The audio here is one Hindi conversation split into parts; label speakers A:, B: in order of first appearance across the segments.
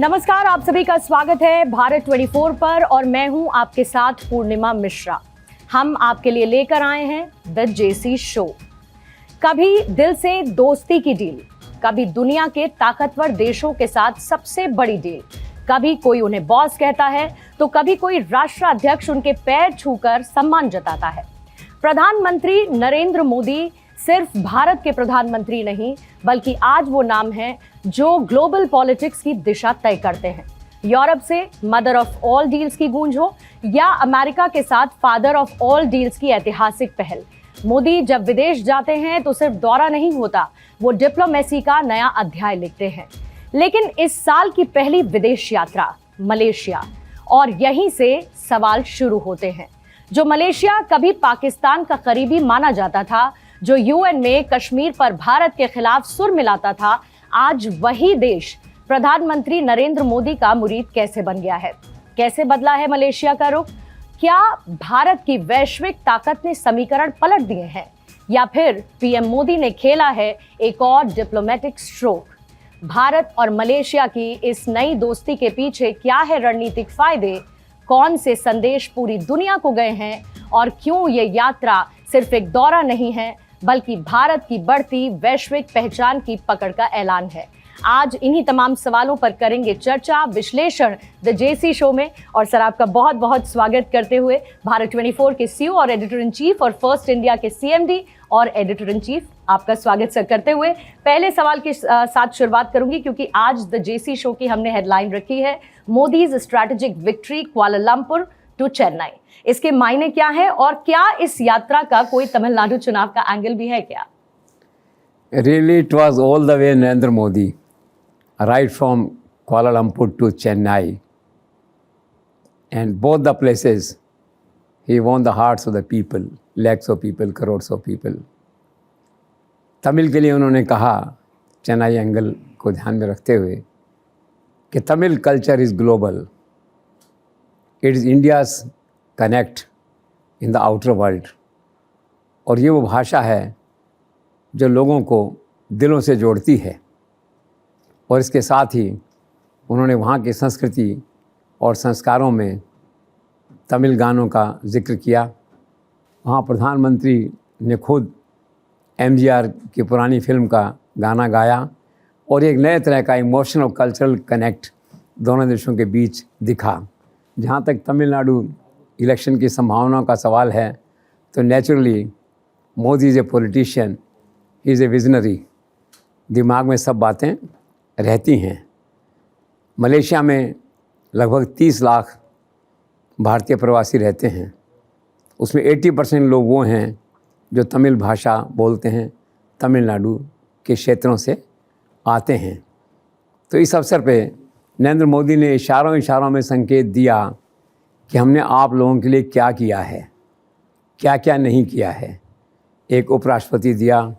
A: नमस्कार, आप सभी का स्वागत है भारत 24 पर और मैं हूं आपके साथ पूर्णिमा मिश्रा। हम आपके लिए लेकर आए हैं द जेसी शो। कभी दिल से दोस्ती की डील, कभी दुनिया के ताकतवर देशों के साथ सबसे बड़ी डील, कभी कोई उन्हें बॉस कहता है तो कभी कोई राष्ट्राध्यक्ष उनके पैर छूकर सम्मान जताता है। प्रधानमंत्री नरेंद्र मोदी सिर्फ भारत के प्रधानमंत्री नहीं, बल्कि आज वो नाम है जो ग्लोबल पॉलिटिक्स की दिशा तय करते हैं। यूरोप से मदर ऑफ ऑल डील्स की गूंज हो या अमेरिका के साथ फादर ऑफ ऑल डील्स की ऐतिहासिक पहल, मोदी जब विदेश जाते हैं तो सिर्फ दौरा नहीं होता, वो डिप्लोमेसी का नया अध्याय लिखते हैं। लेकिन इस साल की पहली विदेश यात्रा मलेशिया, और यहीं से सवाल शुरू होते हैं। जो मलेशिया कभी पाकिस्तान का करीबी माना जाता था, जो यूएन में कश्मीर पर भारत के खिलाफ सुर मिलाता था, आज वही देश प्रधानमंत्री नरेंद्र मोदी का मुरीद कैसे बन गया है? कैसे बदला है मलेशिया का रुख? क्या भारत की वैश्विक ताकत ने समीकरण पलट दिए हैं, या फिर पीएम मोदी ने खेला है एक और डिप्लोमेटिक स्ट्रोक? भारत और मलेशिया की इस नई दोस्ती के पीछे क्या है रणनीतिक फायदे? कौन से संदेश पूरी दुनिया को गए हैं? और क्यों ये यात्रा सिर्फ एक दौरा नहीं है, बल्कि भारत की बढ़ती वैश्विक पहचान की पकड़ का ऐलान है? आज इन्हीं तमाम सवालों पर करेंगे चर्चा, विश्लेषण द जेसी शो में। और सर, आपका बहुत बहुत स्वागत करते हुए भारत 24 के सीईओ और एडिटर इन चीफ और फर्स्ट इंडिया के सीएमडी और एडिटर इन चीफ, आपका स्वागत सर करते हुए पहले सवाल के साथ शुरुआत करूंगी, क्योंकि आज द जेसी शो की हमने हेडलाइन रखी है Modi's strategic victory Kuala Lumpur to Chennai. इसके मायने क्या है और क्या इस यात्रा का कोई तमिलनाडु चुनाव का एंगल भी है क्या?
B: Really, it was all the way Narendra Modi, right from Kuala Lumpur to Chennai. And both the places, he won the hearts of the people, lakhs of people, crores of people. Tamil के लिए उन्होंने कहा, चेन्नई एंगल को ध्यान में रखते हुए, कि Tamil culture is global. It is India's connect in the outer world. और ये वो भाषा है जो लोगों को दिलों से जोड़ती है। और इसके साथ ही उन्होंने वहाँ की संस्कृति और संस्कारों में तमिल गानों का जिक्र किया। वहाँ प्रधानमंत्री ने खुद एमजीआर की पुरानी फिल्म का गाना गाया और एक नए तरह का इमोशनल और कल्चरल कनेक्ट दोनों देशों के बीच दिखा। जहाँ तक तमिलनाडु इलेक्शन की संभावनाओं का सवाल है, तो naturally Modi is a politician, he is A visionary. दिमाग में सब बातें रहती हैं। मलेशिया में लगभग 30 लाख भारतीय प्रवासी रहते हैं। उसमें 80% लोग वो हैं जो तमिल भाषा बोलते हैं, तमिलनाडु के क्षेत्रों से आते हैं। तो इस अवसर पे नरेंद्र मोदी ने इशारों में संकेत दिया कि हमने आप लोगों के लिए क्या किया है, क्या क्या नहीं किया है। एक उपराष्ट्रपति दिया,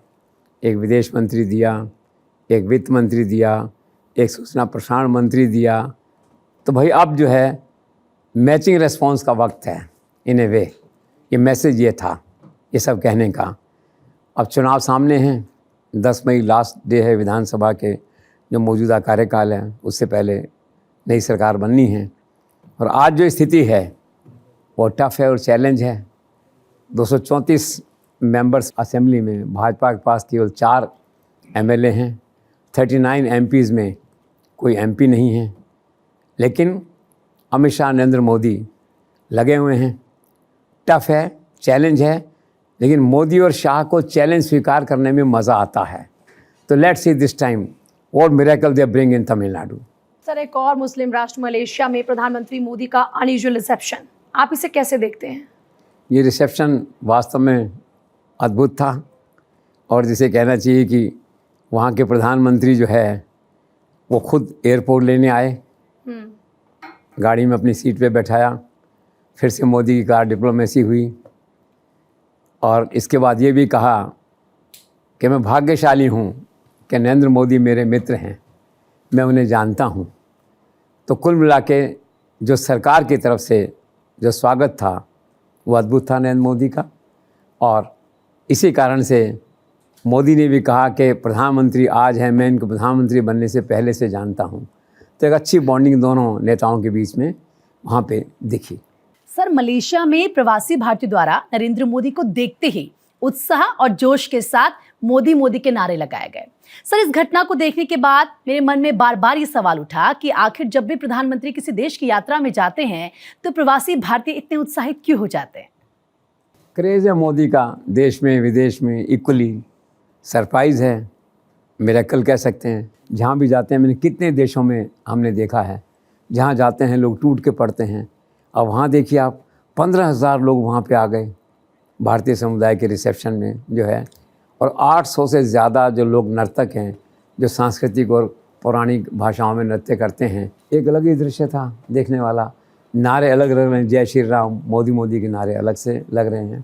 B: एक विदेश मंत्री दिया, एक वित्त मंत्री दिया, एक सूचना प्रसारण मंत्री दिया। तो भाई अब जो है मैचिंग रेस्पॉन्स का वक्त है इन ए वे। ये मैसेज ये था ये सब कहने का। अब चुनाव सामने हैं, 10 मई लास्ट डे है विधानसभा के जो मौजूदा कार्यकाल है, उससे पहले नई सरकार बननी है। और आज जो स्थिति है वो टफ है और चैलेंज है। 234 मेंबर्स असेंबली में भाजपा के पास केवल 4 एमएलए हैं, 39 एमपीज़ में कोई एमपी नहीं है। लेकिन अमित शाह, नरेंद्र मोदी लगे हुए हैं। टफ है, चैलेंज है, लेकिन मोदी और शाह को चैलेंज स्वीकार करने में मज़ा आता है। तो let's see this time what miracle they bring in Tamil Nadu.
A: Sir, एक और मुस्लिम राष्ट्र मलेशिया में प्रधानमंत्री मोदी का अनयूजुअल रिसेप्शन, आप इसे कैसे देखते हैं?
B: ये रिसेप्शन वास्तव में अद्भुत था। और जिसे कहना चाहिए कि वहाँ के प्रधानमंत्री जो है वो खुद एयरपोर्ट लेने आए, गाड़ी में अपनी सीट पे बैठाया, फिर से मोदी की कार डिप्लोमेसी हुई। और इसके बाद ये भी कहा कि मैं भाग्यशाली हूँ कि नरेंद्र मोदी मेरे मित्र हैं, मैं उन्हें जानता हूँ। तो कुल मिला के जो सरकार की तरफ से जो स्वागत था वो अद्भुत था नरेंद्र मोदी का। और इसी कारण से मोदी ने भी कहा कि प्रधानमंत्री आज हैं, मैं इनको प्रधानमंत्री बनने से पहले से जानता हूँ। तो एक अच्छी बॉन्डिंग दोनों नेताओं के बीच में वहाँ पे दिखी।
C: सर, मलेशिया में प्रवासी भारतीयों द्वारा नरेंद्र मोदी को देखते ही उत्साह और जोश के साथ मोदी मोदी के नारे लगाए गए। सर, इस घटना को देखने के बाद मेरे मन में बार बार ये सवाल उठा कि आखिर जब भी प्रधानमंत्री किसी देश की यात्रा में जाते हैं तो प्रवासी भारतीय इतने उत्साहित क्यों हो जाते हैं?
B: क्रेज़ है मोदी का, देश में विदेश में इक्वली। सरप्राइज़ है, मिरेकल कह सकते हैं। जहाँ भी जाते हैं, मैंने कितने देशों में हमने देखा है, जहाँ जाते हैं लोग टूट के पड़ते हैं। अब वहाँ देखिए आप, 15,000 लोग वहाँ पे आ गए भारतीय समुदाय के रिसेप्शन में जो है, और 800 से ज़्यादा जो लोग नर्तक हैं जो सांस्कृतिक और पौराणिक भाषाओं में नृत्य करते हैं। एक अलग ही दृश्य था देखने वाला। नारे अलग लग रहे हैं, जय श्री राम, मोदी मोदी के नारे अलग से लग रहे हैं।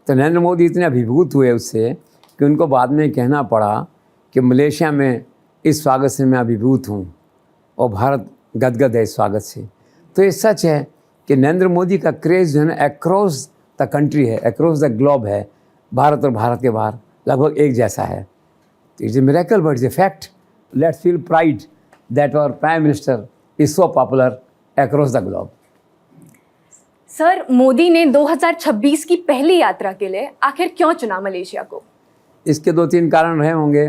B: तो नरेंद्र मोदी इतने अभिभूत हुए उससे कि उनको बाद में कहना पड़ा कि मलेशिया में इस स्वागत से मैं अभिभूत हूँ और भारत गदगद है इस स्वागत से। तो ये सच है कि नरेंद्र मोदी का क्रेज़ जो है ना अक्रॉस द कंट्री है, अक्रॉस द ग्लोब है। भारत और भारत के बाहर लगभग एक जैसा है। It's a miracle but it's a fact. Let's feel pride that our prime minister is so popular across the globe.
D: Sir, Modi ने 2026 की पहली यात्रा के लिए आखिर क्यों चुना मलेशिया को?
B: इसके 2-3 कारण रहे होंगे।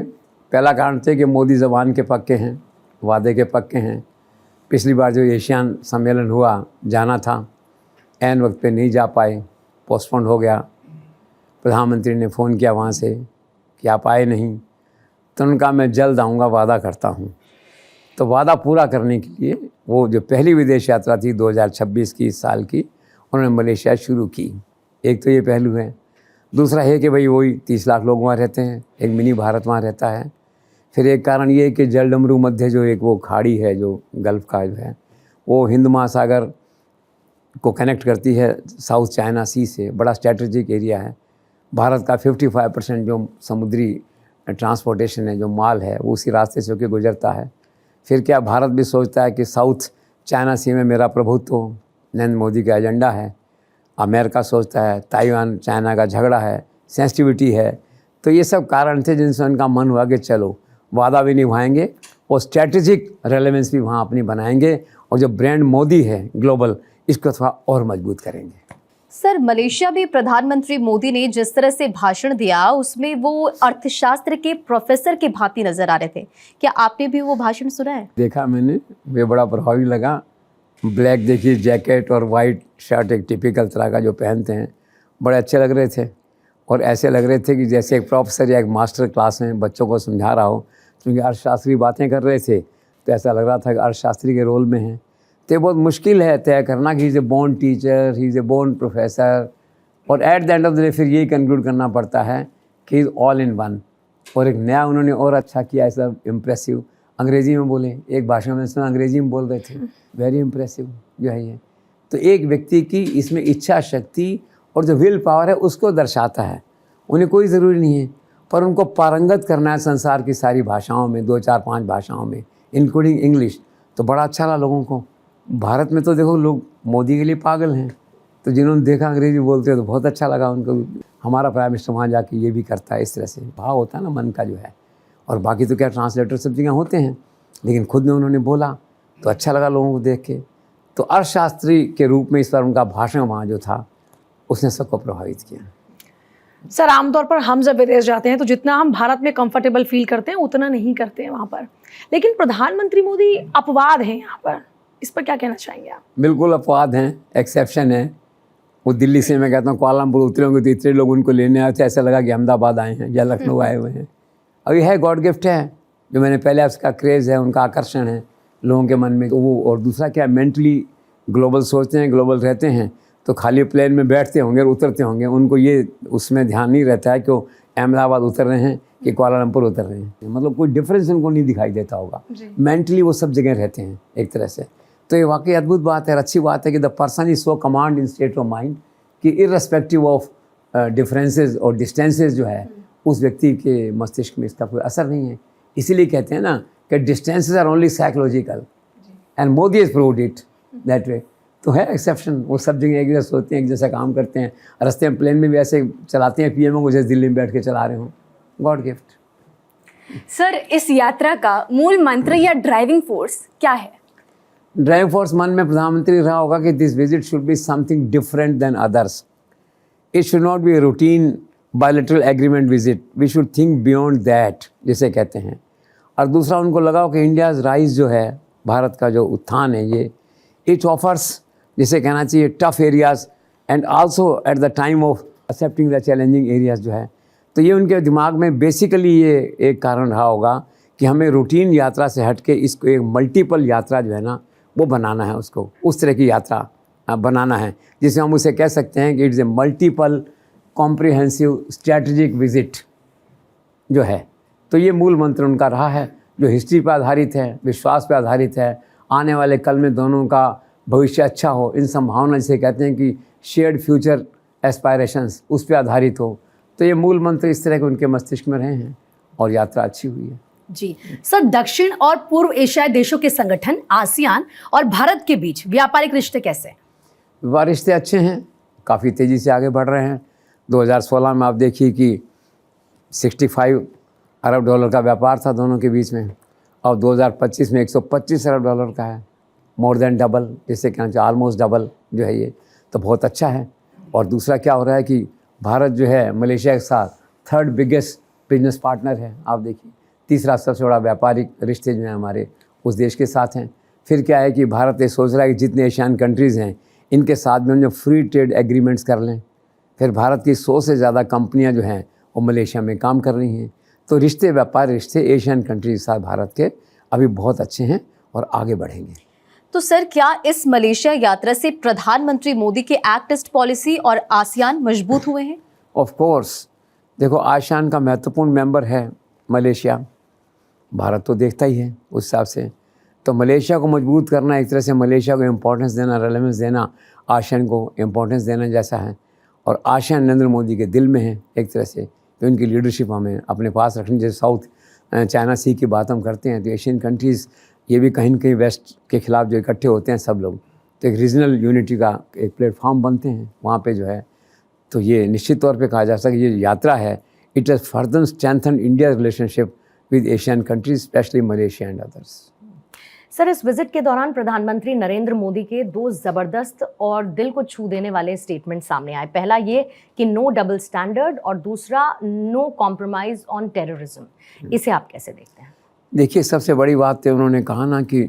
B: पहला कारण थे कि मोदी ज़बान के पक्के हैं, वादे के पक्के हैं। पिछली बार जो एशियान सम्मेलन हुआ, जाना था, ऐन वक्त पे नहीं जा पाए, पोस्टपोन हो गया। प्रधानमंत्री ने फ़ोन किया वहाँ से कि आप आए नहीं, तो उनका मैं जल्द आऊँगा, वादा करता हूँ। तो वादा पूरा करने के लिए वो जो पहली विदेश यात्रा थी 2026 की, इस साल की, उन्होंने मलेशिया शुरू की। एक तो ये पहलू है। दूसरा है कि भाई वही 30 लाख लोग वहाँ रहते हैं, एक मिनी भारत वहाँ रहता है। फिर एक कारण ये है कि जलडमरू मध्य जो एक वो खाड़ी है जो गल्फ़ का जो है, वो हिंद महासागर को कनेक्ट करती है साउथ चाइना सी से। बड़ा स्ट्रेटजिक एरिया है। भारत का 55% जो समुद्री ट्रांसपोर्टेशन है, जो माल है, वो उसी रास्ते से होकर गुजरता है। फिर क्या भारत भी सोचता है कि साउथ चाइना सी में मेरा प्रभुत्व नरेंद्र मोदी का एजेंडा है। अमेरिका सोचता है ताइवान चाइना का झगड़ा है, सेंसिटिविटी है। तो ये सब कारण थे जिनसे उनका मन हुआ कि चलो वादा भी निभाएंगे और स्ट्रेटजिक रेलेवेंस भी वहाँ अपनी बनाएंगे, और जो ब्रांड मोदी है ग्लोबल, इसको थोड़ा और मजबूत करेंगे।
E: सर, मलेशिया में प्रधानमंत्री मोदी ने जिस तरह से भाषण दिया उसमें वो अर्थशास्त्र के प्रोफेसर के भांति नजर आ रहे थे। क्या आपने भी वो भाषण सुना है?
B: देखा मैंने, वे बड़ा प्रभावी लगा। ब्लैक देखिए जैकेट और वाइट शर्ट, एक टिपिकल तरह का जो पहनते हैं, बड़े अच्छे लग रहे थे। और ऐसे लग रहे थे कि जैसे एक प्रोफेसर या एक मास्टर क्लास में बच्चों को समझा रहा हो, क्योंकि अर्थशास्त्री बातें कर रहे थे तो ऐसा लग रहा था कि अर्थशास्त्री के रोल में हैं। तो ये बहुत मुश्किल है तय करना कि he is a born teacher, he is a born professor, और at the end of the day फिर यही कंक्लूड करना पड़ता है कि इज़ ऑल इन वन। और एक नया उन्होंने और अच्छा किया, ऐसा इम्प्रेसिव अंग्रेज़ी में बोले। एक भाषण में सुना अंग्रेज़ी में बोल रहे थे, वेरी इम्प्रेसिव जो है ये। तो एक व्यक्ति की इसमें इच्छा शक्ति और जो विल पावर है उसको दर्शाता है। उन्हें कोई ज़रूरी नहीं है, पर उनको पारंगत करना है संसार की सारी भाषाओं में, 2, 4, 5 भाषाओं में, इंक्लूडिंग इंग्लिश। तो बड़ा अच्छा लगा लोगों को। भारत में तो देखो लोग मोदी के लिए पागल हैं, तो जिन्होंने देखा अंग्रेज़ी बोलते हैं तो बहुत अच्छा लगा उनको। हमारा प्राइम मिनिस्टर वहाँ जाके ये भी करता है, इस तरह से भाव होता है ना मन का जो है। और बाकी तो क्या ट्रांसलेटर सब जगह होते हैं, लेकिन खुद में उन्होंने बोला तो अच्छा लगा लोगों को देख के। तो अर्थशास्त्री के रूप में इस बार उनका भाषण वहाँ जो था उसने सबको प्रभावित किया।
A: सर, आमतौर पर हम जब विदेश जाते हैं तो जितना हम भारत में कंफर्टेबल फील करते हैं उतना नहीं करते हैं वहाँ पर, लेकिन प्रधानमंत्री मोदी अपवाद हैं यहाँ पर। इस पर क्या कहना चाहेंगे आप?
B: बिल्कुल अपवाद हैं, एक्सेप्शन है। वो दिल्ली से मैं कहता हूँ कुआलालंपुर उतरे होंगे तो इतने लोग उनको लेने आए थे, ऐसा लगा कि अहमदाबाद आए हैं या लखनऊ आए हुए हैं। अब ये है गॉड गिफ्ट है, जो मैंने पहले उसका क्रेज़ है, उनका आकर्षण है लोगों के मन में। तो वो, और दूसरा क्या, मेंटली ग्लोबल सोचते हैं, ग्लोबल रहते हैं, तो खाली प्लेन में बैठते होंगे और उतरते होंगे, उनको ये उसमें ध्यान नहीं रहता है कि वो अहमदाबाद उतर रहे हैं कि कुआलालंपुर उतर रहे हैं। मतलब कोई डिफरेंस उनको नहीं दिखाई देता होगा। मेंटली वो सब जगह रहते हैं एक तरह से। तो ये वाकई अद्भुत बात है, अच्छी बात है कि the person is so command in state of mind कि इर्रेस्पेक्टिव ऑफ डिफरेंसेस और डिस्टेंसेस जो है उस व्यक्ति के मस्तिष्क में इसका कोई असर नहीं है। इसीलिए कहते हैं ना कि distances are only psychological, and Modi is proved it that way. तो है एक्सेप्शन, वो सब जगह एक जैसे होते हैं, एक जैसा काम करते हैं। रास्ते में प्लेन में भी ऐसे चलाते हैं पीएमओ को जैसे दिल्ली में बैठ के चला रहे हों। God gift.
D: सर, इस यात्रा का मूल मंत्र या ड्राइविंग फोर्स क्या है?
B: ड्राइविंग फोर्स मन में प्रधानमंत्री रहा होगा कि this visit should be something different than others. It should not be a routine bilateral agreement visit. We should think beyond that, जिसे कहते हैं. और दूसरा उनको लगा कि इंडियाज़ राइज जो है, भारत का जो उत्थान है, ये इट ऑफर्स, जिसे कहना चाहिए, tough areas and also at the time of accepting the challenging areas जो है. तो ये उनके दिमाग में बेसिकली ये एक कारण रहा होगा कि हमें रूटीन यात्रा से हट के इसको एक मल्टीपल यात्रा जो है ना, वो बनाना है, उसको उस तरह की यात्रा बनाना है, जिसे हम उसे कह सकते हैं कि it's a multiple comprehensive strategic visit जो है. तो ये मूल मंत्र उनका रहा है, जो हिस्ट्री पर आधारित है, विश्वास पर आधारित है, आने वाले कल में दोनों का भविष्य अच्छा हो, इन संभावना जिसे कहते हैं कि शेयर्ड फ्यूचर एस्पायरेशंस, उस पर आधारित हो. तो ये मूल मंत्र इस तरह के उनके मस्तिष्क में रहे हैं और यात्रा अच्छी हुई है.
C: जी सर, दक्षिण और पूर्व एशियाई देशों के संगठन आसियान और भारत के बीच व्यापारिक रिश्ते कैसे हैं?
B: व्यापार रिश्ते अच्छे हैं, काफ़ी तेज़ी से आगे बढ़ रहे हैं. 2016 में आप देखिए कि 65 अरब डॉलर का व्यापार था दोनों के बीच में, और 2025 में 125 अरब डॉलर का है. मोर देन डबल, जिससे कहना चाहिए ऑलमोस्ट डबल जो है ये, तो बहुत अच्छा है. और दूसरा क्या हो रहा है कि भारत जो है मलेशिया के साथ थर्ड बिगेस्ट बिजनेस पार्टनर है. आप देखिए, तीसरा सबसे बड़ा व्यापारिक रिश्ते जो हैं हमारे उस देश के साथ हैं. फिर क्या है कि भारत ये सोच रहा है कि जितने एशियन कंट्रीज़ हैं इनके साथ में हम जो फ्री ट्रेड एग्रीमेंट्स कर लें. फिर भारत की 100 से ज़्यादा कंपनियां जो हैं वो मलेशिया में काम कर रही हैं. तो रिश्ते, व्यापार रिश्ते एशियन कंट्रीज के साथ भारत के अभी बहुत अच्छे हैं और आगे बढ़ेंगे.
E: तो सर, क्या इस मलेशिया यात्रा से प्रधानमंत्री मोदी के एक्ट ईस्ट पॉलिसी और आसियान मजबूत हुए हैं?
B: Of course. देखो, आसियान का महत्वपूर्ण मेंबर है मलेशिया. भारत तो देखता ही है उस हिसाब से. तो मलेशिया को मजबूत करना, एक तरह से मलेशिया को इम्पोर्टेंस देना, रेलेवेंस देना, आसियान को इम्पोर्टेंस देना जैसा है. और आसियान नरेंद्र मोदी के दिल में है एक तरह से. तो उनकी लीडरशिप हमें अपने पास रखनी. जैसे साउथ चाइना सी की बात हम करते हैं, तो एशियन कंट्रीज़ ये भी कहीं न कहीं वेस्ट के खिलाफ जो इकट्ठे होते हैं सब लोग, तो एक रीजनल यूनिटी का एक प्लेटफॉर्म बनते हैं वहाँ पे जो है. तो ये निश्चित तौर पे कहा जा सकता है ये यात्रा है, it has further strengthen India relationship with Asian countries, specially Malaysia and others.
A: Sir, इस विजिट के दौरान प्रधानमंत्री नरेंद्र मोदी के 2 ज़बरदस्त और दिल को छू देने वाले स्टेटमेंट सामने आए. पहला ये कि नो डबल स्टैंडर्ड, और दूसरा नो कॉम्प्रोमाइज़ ऑन टेररिज्म. इसे आप कैसे देखते हैं?
B: देखिए, सबसे बड़ी बात तो उन्होंने कहा ना कि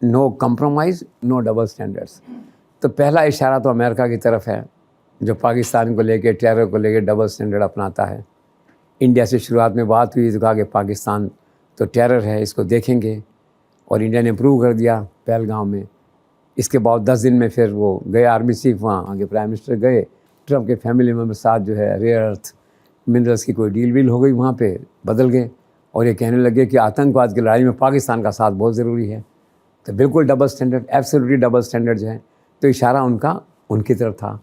B: no compromise, no double standards. तो पहला इशारा तो अमेरिका की तरफ है, जो पाकिस्तान को लेके, टेरर को लेके डबल स्टैंडर्ड अपनाता है. इंडिया से शुरुआत में बात हुई तो कहा कि पाकिस्तान तो टेरर है, इसको देखेंगे, और इंडिया ने अप्रूव कर दिया पहलगाम में. इसके बाद 10 दिन में फिर वो गए आर्मी चीफ, वहाँ आगे प्राइम मिनिस्टर गए, ट्रम्प के फैमिली मेम्बर साथ जो है रेयर अर्थ मिनरल्स की कोई डील हो गई, वहाँ पे बदल गए और ये कहने लगे कि आतंकवाद की लड़ाई में पाकिस्तान का साथ बहुत ज़रूरी है. तो बिल्कुल double standard, absolutely double standard जो है. तो इशारा उनका उनकी तरफ था.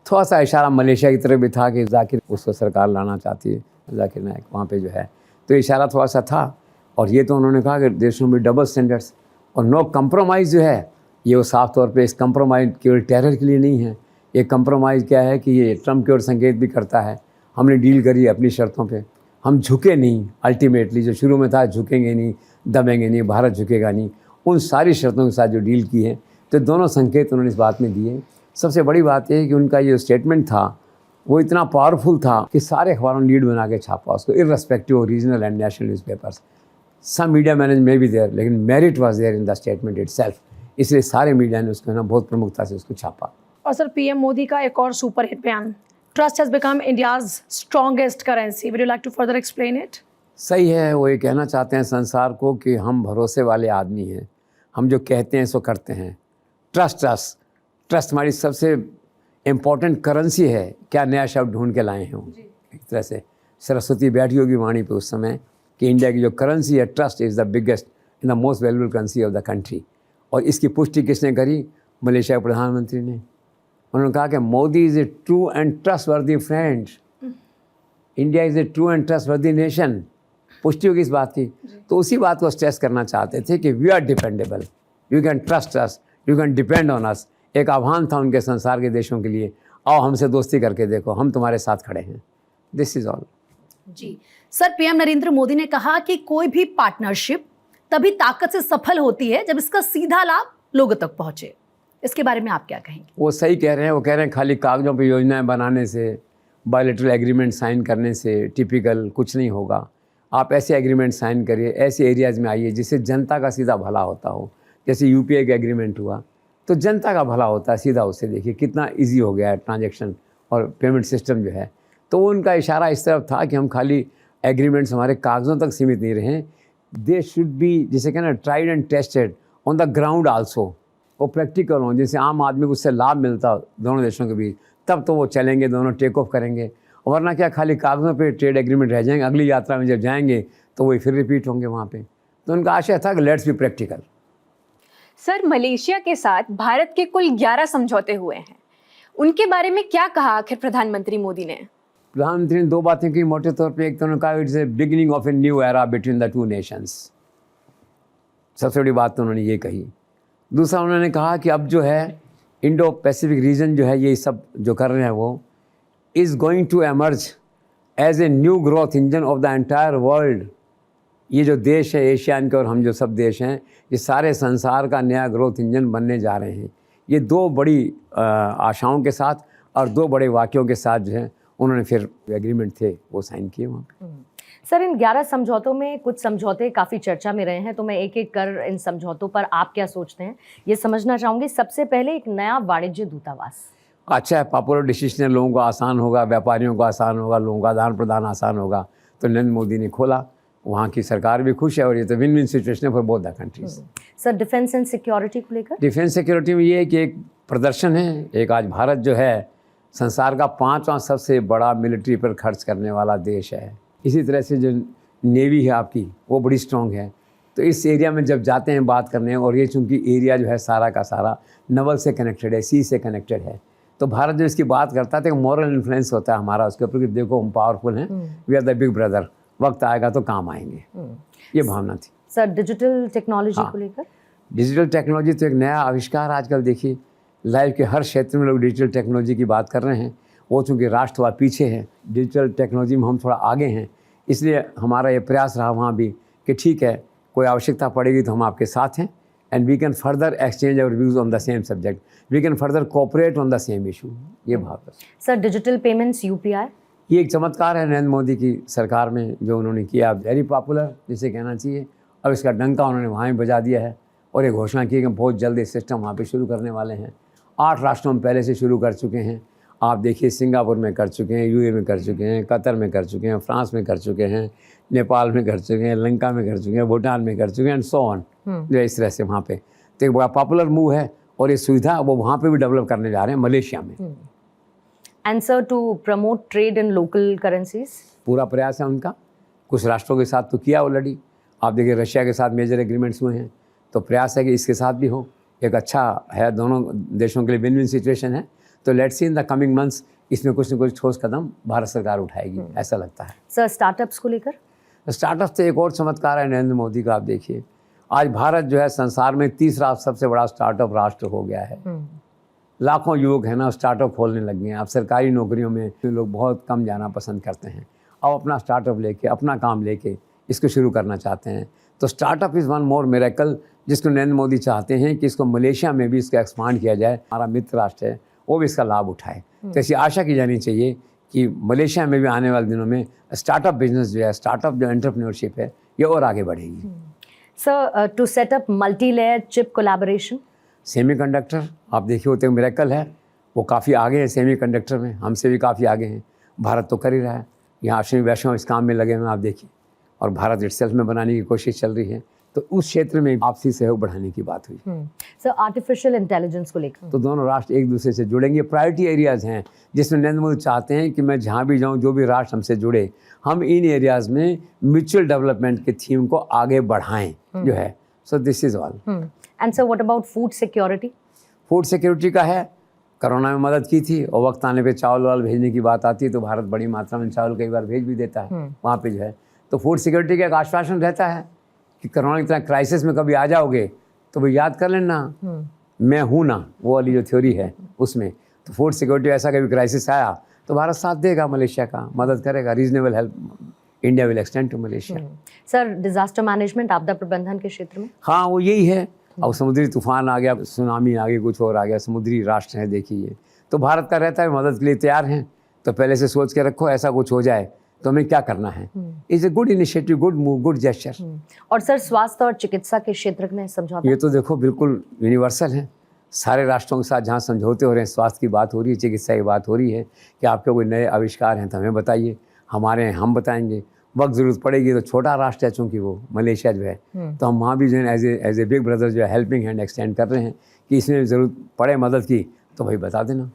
B: थोड़ा सा इशारा मलेशिया की तरफ भी था कि जाकिर उसको सरकार लाना चाहती है, जाकिर नायक वहाँ पे जो है. तो इशारा थोड़ा सा था. और ये तो उन्होंने कहा कि देशों में डबल स्टैंडर्ड्स और नो कंप्रोमाइज़ जो है, ये वो साफ तौर पे इस कंप्रोमाइज़ केवल टेरर के लिए नहीं है. ये कंप्रोमाइज़ क्या है कि ये ट्रम्प की ओर संकेत भी करता है, हमने डील करी अपनी शर्तों पे, हम झुके नहीं. अल्टीमेटली जो शुरू में था झुकेंगे नहीं, दबेंगे नहीं, भारत झुकेगा नहीं, उन सारी शर्तों के साथ जो डील की है, तो दोनों संकेत उन्होंने इस बात में दिए. सबसे बड़ी बात यह है कि उनका ये स्टेटमेंट था वो इतना पावरफुल था कि सारे अखबारों ने लीड बना के छापा उसको, irrespective of regional and national newspapers. Some media management में भी देयर, लेकिन merit was there in the statement itself. इसलिए सारे मीडिया ने उसको ना बहुत प्रमुखता से उसको छापा.
F: और सर, पीएम मोदी का एक और सुपर हिट बयान, trust has become India's strongest currency. Would you like to further explain it?
B: सही है, वो ये कहना चाहते हैं संसार को कि हम भरोसे वाले आदमी हैं, हम जो कहते हैं सो करते हैं. ट्रस्ट हमारी सबसे इम्पोर्टेंट करेंसी है. क्या नया शब्द ढूंढ के लाए हैं एक तरह से. सरस्वती बैठी होगी वाणी पे उस समय कि इंडिया की जो करेंसी है, trust is the biggest in the most valuable currency of the country. और इसकी पुष्टि किसने करी? मलेशिया के प्रधानमंत्री ने. उन्होंने कहा कि Modi is a true and trustworthy friend, India is a true and trustworthy nation. पुष्टि होगी इस बात की. तो उसी बात को स्ट्रेस करना चाहते थे कि we are dependable, you can trust us, you can depend on us. एक आह्वान था उनके संसार के देशों के लिए, आओ हमसे दोस्ती करके देखो, हम तुम्हारे साथ खड़े हैं. This is all.
C: जी सर, पीएम नरेंद्र मोदी ने कहा कि कोई भी पार्टनरशिप तभी ताकत से सफल होती है जब इसका सीधा लाभ लोगों तक पहुंचे। इसके बारे में आप क्या कहेंगे?
B: वो सही कह रहे हैं। वो कह रहे हैं खाली कागज़ों पर योजनाएं बनाने से, बायलैटरल एग्रीमेंट साइन करने से टिपिकल कुछ नहीं होगा। आप ऐसे एग्रीमेंट साइन करिए, ऐसे एरियाज़ में आइए जिससे जनता का सीधा भला होता हो। जैसे यूपीआई का एग्रीमेंट हुआ तो जनता का भला होता है सीधा, उससे देखिए कितना इजी हो गया है ट्रांजैक्शन और पेमेंट सिस्टम जो है। तो उनका इशारा इस तरफ था कि हम खाली एग्रीमेंट्स हमारे कागज़ों तक सीमित नहीं रहें, दे शुड बी, जिसे कहना tried and tested on the ground also. वो प्रैक्टिकल हों, जैसे आम आदमी को उससे लाभ मिलता दोनों देशों के बीच, तब तो वो चलेंगे, दोनों टेक ऑफ करेंगे। वरना क्या खाली कागज़ों पे ट्रेड एग्रीमेंट रह जाएंगे, अगली यात्रा में जब जाएंगे तो वही फिर रिपीट होंगे वहाँ पे। तो उनका आशय था कि let's be practical.
D: Sir, Malaysia के साथ भारत के कुल 11 समझौते हुए हैं, उनके बारे में क्या कहा आखिर प्रधानमंत्री मोदी ने?
B: प्रधानमंत्री ने दो बातें की मोटे तौर पे। एक तो उन्होंने कहा it's a beginning of a new era between the two nations. सबसे बड़ी बात तो उन्होंने ये कही। दूसरा उन्होंने कहा कि अब जो है इंडो पैसिफिक रीजन जो है, ये सब जो कर रहे हैं वो is going to emerge as a new growth engine of the entire world. ये जो देश है एशियान के और हम जो सब देश हैं, ये सारे संसार का नया ग्रोथ इंजन बनने जा रहे हैं। ये दो बड़ी आशाओं के साथ और दो बड़े वाक्यों के साथ जो है उन्होंने फिर एग्रीमेंट थे वो साइन किए वहाँ पे।
A: सर, इन 11 समझौतों में कुछ समझौते काफ़ी चर्चा में रहे हैं, तो मैं एक एक कर इन समझौतों पर आप क्या सोचते हैं ये समझना चाहूँगी। सबसे पहले एक नया वाणिज्य दूतावास।
B: अच्छा है, पॉपुलर डिसीजन है, लोगों को आसान होगा, व्यापारियों को आसान होगा, लोगों का आदान प्रदान आसान होगा। तो नरेंद्र मोदी ने खोला, वहाँ की सरकार भी खुश है और ये तो विन विन सिचुएशन है for both the countries.
A: Sir, defence and security को लेकर?
B: डिफेंस सिक्योरिटी में ये है कि एक प्रदर्शन है। एक आज भारत जो है संसार का 5वां सबसे बड़ा मिलिट्री पर खर्च करने वाला देश है। इसी तरह से जो नेवी है आपकी वो बड़ी स्ट्रॉन्ग है। तो इस एरिया में जब जाते हैं बात करने, और ये चूँकि एरिया जो है सारा का सारा नवल से कनेक्टेड है, सी से कनेक्टेड है, तो भारत जो इसकी बात करता है तो एक मॉरल इन्फ्लुएंस होता है हमारा उसके ऊपर कि देखो हम पावरफुल हैं, we are the big brother, वक्त आएगा तो काम आएंगे। ये भावना थी।
A: सर, डिजिटल टेक्नोलॉजी को लेकर?
B: डिजिटल टेक्नोलॉजी तो एक नया आविष्कार आजकल देखिए, लाइफ के हर क्षेत्र में लोग डिजिटल टेक्नोलॉजी की बात कर रहे हैं। वो चूँकि राष्ट्र थोड़ा पीछे है, डिजिटल टेक्नोलॉजी में हम थोड़ा आगे हैं, इसलिए हमारा ये प्रयास रहा वहाँ भी कि ठीक है कोई आवश्यकता पड़ेगी तो हम आपके साथ हैं, and we can further exchange our views on the same subject, we can further cooperate on the same issue. ये भाव है।
A: Sir, digital payments, UPI?
B: ये एक चमत्कार है नरेंद्र मोदी की सरकार में जो उन्होंने किया, वेरी पॉपुलर जिसे कहना चाहिए। अब इसका डंका उन्होंने वहाँ भी बजा दिया है और ये घोषणा की कि बहुत जल्द ये सिस्टम वहाँ पे शुरू करने वाले हैं। 8 राष्ट्रों में पहले से शुरू कर चुके हैं। आप देखिए सिंगापुर में कर चुके हैं, यूए में कर चुके हैं, कतर में कर चुके हैं, फ्रांस में कर चुके हैं, नेपाल में कर चुके हैं, लंका में कर चुके हैं, भूटान में कर चुके हैं, एंड सो ऑन। जो इस तरह से वहाँ पे तो एक बड़ा पॉपुलर मूव है और ये सुविधा वो वहाँ पे भी डेवलप करने जा रहे हैं मलेशिया में।
A: And sir, to promote trade in local currencies?
B: पूरा प्रयास है उनका। कुछ राष्ट्रों के साथ तो किया ऑलरेडी। आप देखिए रशिया के साथ मेजर एग्रीमेंट्स हुए हैं, तो प्रयास है कि इसके साथ भी हो। एक अच्छा है, दोनों देशों के लिए विन विन सिचुएशन है। तो let's see in the coming months इसमें कुछ न कुछ ठोस कदम भारत सरकार उठाएगी, ऐसा लगता है।
A: सर, स्टार्टअप्स को लेकर?
B: स्टार्टअप तो एक और चमत्कार है नरेंद्र मोदी का। आप देखिए आज भारत जो है संसार में 3रा सबसे बड़ा स्टार्टअप राष्ट्र हो गया है। लाखों युवक हैं ना स्टार्टअप खोलने लग गए हैं। अब सरकारी नौकरियों में लोग बहुत कम जाना पसंद करते हैं, अब अपना स्टार्टअप लेके अपना काम लेके इसको शुरू करना चाहते हैं। तो startup is one more miracle जिसको नरेंद्र मोदी चाहते हैं कि इसको मलेशिया में भी इसको एक्सपांड किया जाए। हमारा मित्र राष्ट्र है वो भी इसका लाभ उठाए। तो ऐसी आशा की जानी चाहिए कि मलेशिया में भी आने वाले दिनों में स्टार्टअप बिजनेस जो है, स्टार्टअप जो एंटरप्रेन्योरशिप है, ये और आगे बढ़ेगी।
A: Sir, to set up multi layer chip collaboration?
B: Semiconductor आप देखिए होते हैं मिरेकल है, वो काफ़ी आगे हैं सेमीकंडक्टर में, हमसे भी काफ़ी आगे हैं। भारत तो कर ही रहा है, यहाँ अश्विनी वैष्णव इस काम में लगे हुए हैं आप देखिए, और भारत इटसेल्फ में बनाने की कोशिश चल रही है। तो उस क्षेत्र में आपसी सहयोग बढ़ाने की बात हुई।
A: सर, आर्टिफिशियल इंटेलिजेंस को लेकर?
B: तो दोनों राष्ट्र एक दूसरे से जुड़ेंगे। प्रायोरिटी एरियाज़ हैं जिसमें नरेंद्र मोदी चाहते हैं कि मैं जहाँ भी जाऊँ, जो भी राष्ट्र हमसे जुड़े, हम इन एरियाज़ में म्यूचुअल डेवलपमेंट के थीम को आगे बढ़ाएं जो है। So this is all.
A: And sir, what about food security?
B: Food security का है, कोरोना में मदद की थी और वक्त आने पे चावल वाल भेजने की बात आती है तो भारत बड़ी मात्रा में चावल कई बार भेज भी देता है वहाँ पे जो है। तो फूड सिक्योरिटी का एक आश्वासन रहता है कि कोरोना की तरह क्राइसिस में कभी आ जाओगे तो वो याद कर लेना मैं हूँ ना, वो वाली जो थ्योरी है उसमें। तो फूड सिक्योरिटी ऐसा कभी क्राइसिस आया तो भारत साथ देगा, मलेशिया का मदद करेगा। Reasonable help India will extend to Malaysia.
A: Sir, disaster management, आपदा प्रबंधन के क्षेत्र में?
B: हाँ वो यही है, अब समुद्री तूफान आ गया, सुनामी आ गई, कुछ और आ गया, समुद्री राष्ट्र हैं देखिए, तो भारत का रहता है मदद के लिए तैयार हैं। तो पहले से सोच के रखो ऐसा कुछ हो जाए तो हमें क्या करना है। Is a good initiative, good move, good gesture.
A: और सर स्वास्थ्य और चिकित्सा के क्षेत्र में समझौता,
B: ये तो देखो बिल्कुल यूनिवर्सल है। सारे राष्ट्रों के साथ जहाँ समझौते हो रहे हैं, स्वास्थ्य की बात हो रही है, चिकित्सा की बात हो रही है कि आपके कोई नए आविष्कार हैं तो हमें बताइए, हमारे हैं हम बताएंगे। वक्त ज़रूरत पड़ेगी तो छोटा राष्ट्र है चूँकि वो मलेशिया जो है, तो हम वहाँ भी जो है एज ए बिग ब्रदर जो है हेल्पिंग हैंड एक्सटेंड कर रहे हैं कि इसमें ज़रूरत पड़े मदद की तो भाई बता देना।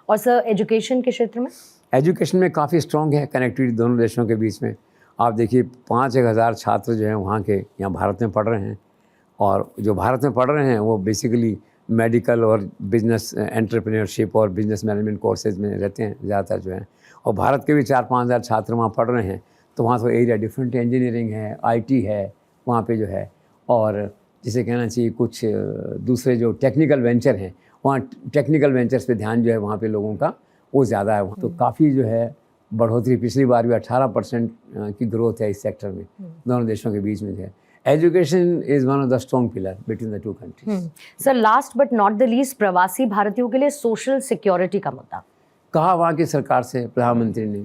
A: और सर एजुकेशन के क्षेत्र में,
B: एजुकेशन में काफ़ी स्ट्रॉन्ग है कनेक्टिविटी दोनों देशों के बीच में। आप देखिए 5,000 छात्र जो हैं वहाँ के यहाँ भारत में पढ़ रहे हैं, और जो भारत में पढ़ रहे हैं वो बेसिकली मेडिकल और बिजनेस एंटरप्रेन्योरशिप और बिजनेस मैनेजमेंट कोर्सेज में रहते हैं ज़्यादातर जो हैं। और भारत के भी 4-5 हज़ार छात्र वहाँ पढ़ रहे हैं, तो वहाँ तो एरिया डिफरेंट, इंजीनियरिंग है, IT है वहाँ पे जो है, और जिसे कहना चाहिए कुछ दूसरे जो टेक्निकल वेंचर हैं, वहाँ टेक्निकल वेंचर्स पे ध्यान जो है वहाँ पे लोगों का वो ज़्यादा है वहाँ। तो काफ़ी जो है बढ़ोतरी, पिछली बार भी 18% की ग्रोथ है इस सेक्टर में दोनों देशों के बीच में जो है। Education is one of the strong pillar between the two countries.
A: Sir last but not the least, प्रवासी भारतीयों के लिए सोशल सिक्योरिटी का मुद्दा
B: कहा वहाँ की सरकार से प्रधानमंत्री ने